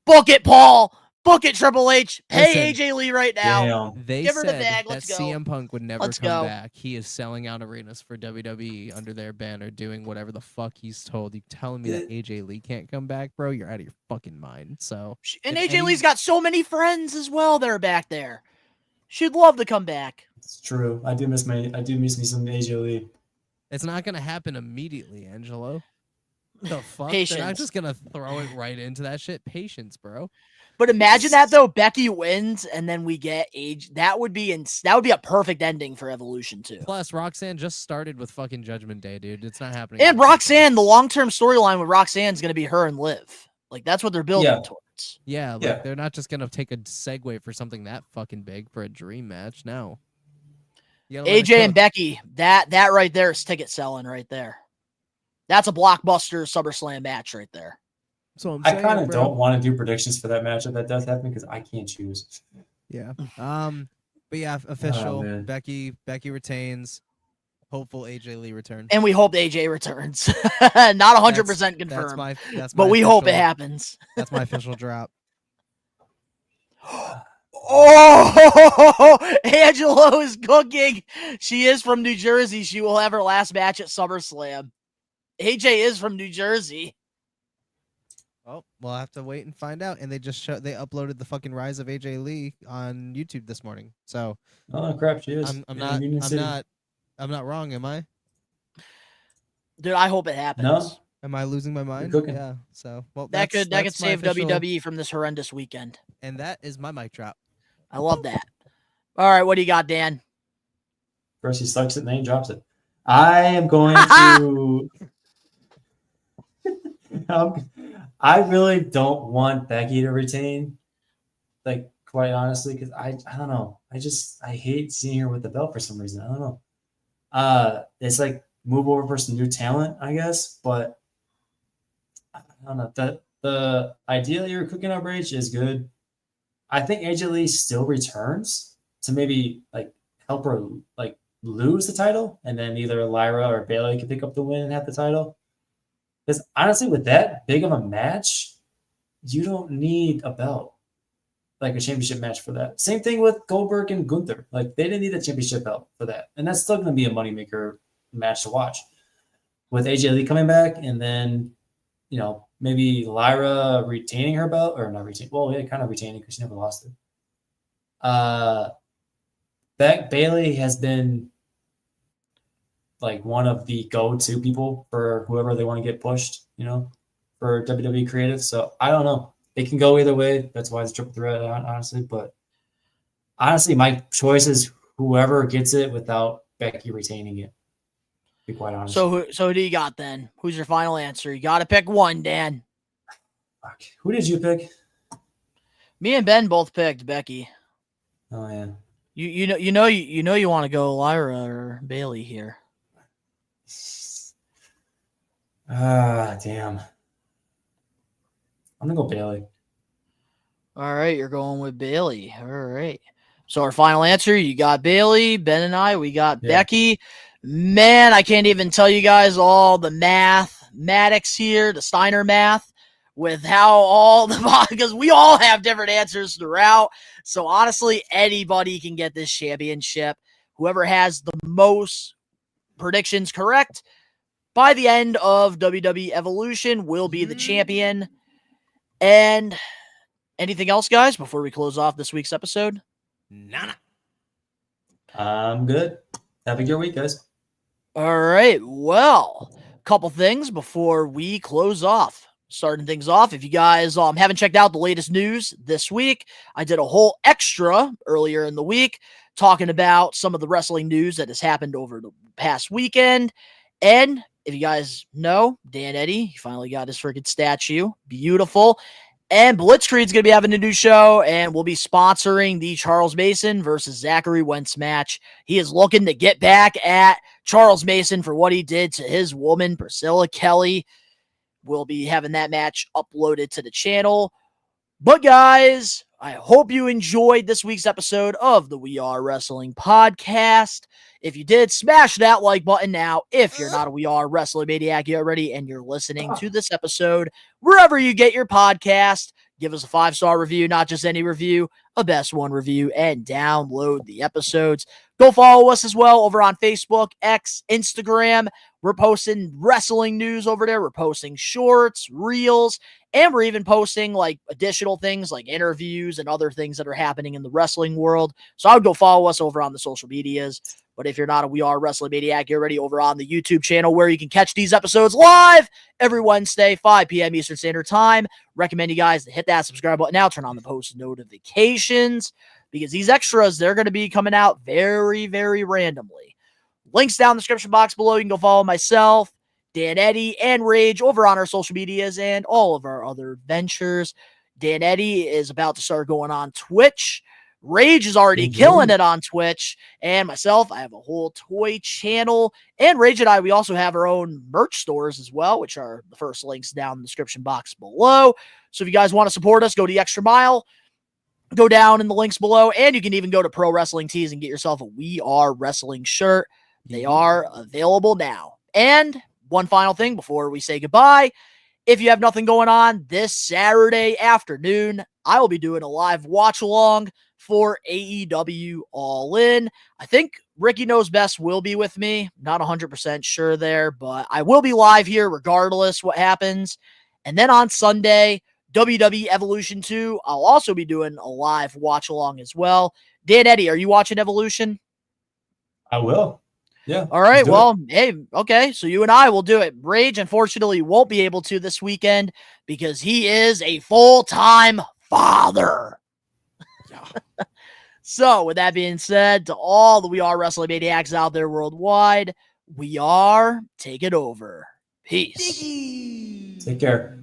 Book it, Paul. Book it, Triple H. Pay Listen, AJ Lee right now. Damn. They Give her the said bag. that Let's go. CM Punk would never Let's come go. back. He is selling out arenas for WWE under their banner, doing whatever the fuck he's told. You telling me that AJ Lee can't come back, bro? You're out of your fucking mind. So, And if AJ any- Lee's got so many friends as well that are back there. She'd love to come back. It's true. I do miss me some AJ Lee. It's not gonna happen immediately, Angelo. The fuck? They're Patience. not just gonna throw it right into that shit. Patience, bro. But imagine that though, Becky wins and then we get AJ. That would be a perfect ending for Evolution too. Plus, Roxanne just started with fucking Judgment Day, dude. It's not happening. And next weekend. Roxanne, the long-term storyline with Roxanne is going to be her and Liv. Like that's what they're building Yeah. towards. Yeah, like Yeah. they're not just gonna take a segue for something that fucking big for a dream match. No. You gotta let it AJ and cook. Becky, that right there is ticket selling right there. That's a blockbuster SummerSlam match right there. So I'm I saying, kind of bro. don't want to do predictions for that match if that does happen because I can't choose. Yeah. But yeah, official. man. Becky retains. Hopeful AJ Lee return. And we hope AJ returns. Not 100% confirmed. That's but my we hope it official- happens. That's my official drop. Oh, Angelo is cooking. She is from New Jersey. She will have her last match at SummerSlam. AJ is from New Jersey. Oh, we'll have to wait and find out. And they just they uploaded the fucking Rise of AJ Lee on YouTube this morning. So Oh crap, she is. I'm Yeah, Union City. not wrong, am I? Dude, I hope it happens. No, Am I losing my mind? cooking. Yeah. So well, That could that's my save official- WWE from this horrendous weekend. And that is my mic drop. I love that. All right, what do you got, Dan? First he sucks it and then he drops it. I am going to. I really don't want Becky to retain. Like quite honestly, because I don't know. I hate seeing her with the belt for some reason. I don't know. It's like move over for some new talent, I guess. But I don't know. The idea that you're cooking up Rage is good. I think AJ Lee still returns to maybe like help her like lose the title, and then either Lyra or Bailey can pick up the win and have the title. Because honestly, with that big of a match, you don't need a belt, like a championship match for that. Same thing with Goldberg and Gunther. Like they didn't need a championship belt for that, and that's still going to be a moneymaker match to watch. With AJ Lee coming back, and then maybe Lyra retaining her belt or not retaining. Well, yeah, kind of retaining because she never lost it. Bailey has been like one of the go-to people for whoever they want to get pushed, for WWE creative. So I don't know. It can go either way. That's why it's triple threat, honestly. But honestly, my choice is whoever gets it without Becky retaining it. To be quite honest. So who do you got then? Who's your final answer? You got to pick one, Dan. Fuck. Who did you pick? Me and Ben both picked Becky. Oh yeah. You want to go Lyra or Bailey here. Damn. I'm gonna go Bailey. All right, you're going with Bailey. All right. So our final answer, you got Bailey, Ben and I, we got Becky. Man, I can't even tell you guys all the mathematics here, the Steiner math, with how all the, because we all have different answers throughout. So honestly, anybody can get this championship. Whoever has the most predictions correct by the end of WWE Evolution will be the champion. And anything else, guys, before we close off this week's episode? Nana. I'm good. Have a good week, guys. All right. Well, a couple things before we close off. Starting things off, if you guys haven't checked out the latest news this week, I did a whole extra earlier in the week talking about some of the wrestling news that has happened over the past weekend. And if you guys know, Dan Eddy, he finally got his freaking statue. Beautiful. And Blitzkrieg's going to be having a new show, and we'll be sponsoring the Charles Mason versus Zachary Wentz match. He is looking to get back at Charles Mason for what he did to his woman, Priscilla Kelly. We'll be having that match uploaded to the channel. But guys, I hope you enjoyed this week's episode of the We Are Wrestling podcast. If you did, smash that like button now. If you're not a We Are Wrestling Maniac already and you're listening to this episode, wherever you get your podcast, give us a 5-star review, not just any review, a best one review, and download the episodes. Go follow us as well over on Facebook, X, Instagram. We're posting wrestling news over there. We're posting shorts, reels, and we're even posting like additional things like interviews and other things that are happening in the wrestling world. So I would go follow us over on the social medias. But if you're not a We Are Wrestling Maniac, you're already over on the YouTube channel where you can catch these episodes live every Wednesday, 5 p.m. Eastern Standard Time. Recommend you guys to hit that subscribe button now. Turn on the post notifications because these extras, they're going to be coming out very, very randomly. Links down in the description box below. You can go follow myself, Dan Eddy, and Rage over on our social medias and all of our other ventures. Dan Eddy is about to start going on Twitch. Rage is already killing it on Twitch. And myself, I have a whole toy channel. And Rage and I, we also have our own merch stores as well, which are the first links down in the description box below. So if you guys want to support us, go the extra mile. Go down in the links below. And you can even go to Pro Wrestling Tees and get yourself a We Are Wrestling shirt. They are available now. And one final thing before we say goodbye. If you have nothing going on this Saturday afternoon, I will be doing a live watch along for AEW All In. I think Ricky Knows Best will be with me. Not 100% sure there, but I will be live here regardless what happens. And then on Sunday, WWE Evolution 2, I'll also be doing a live watch along as well. Dan Eddy, are you watching Evolution? I will. Yeah. All right. Well, hey, okay. So you and I will do it. Rage, unfortunately, won't be able to this weekend because he is a full-time father. So with that being said, to all the We Are Wrestling Maniacs out there worldwide, we are take it over. Peace. Take care.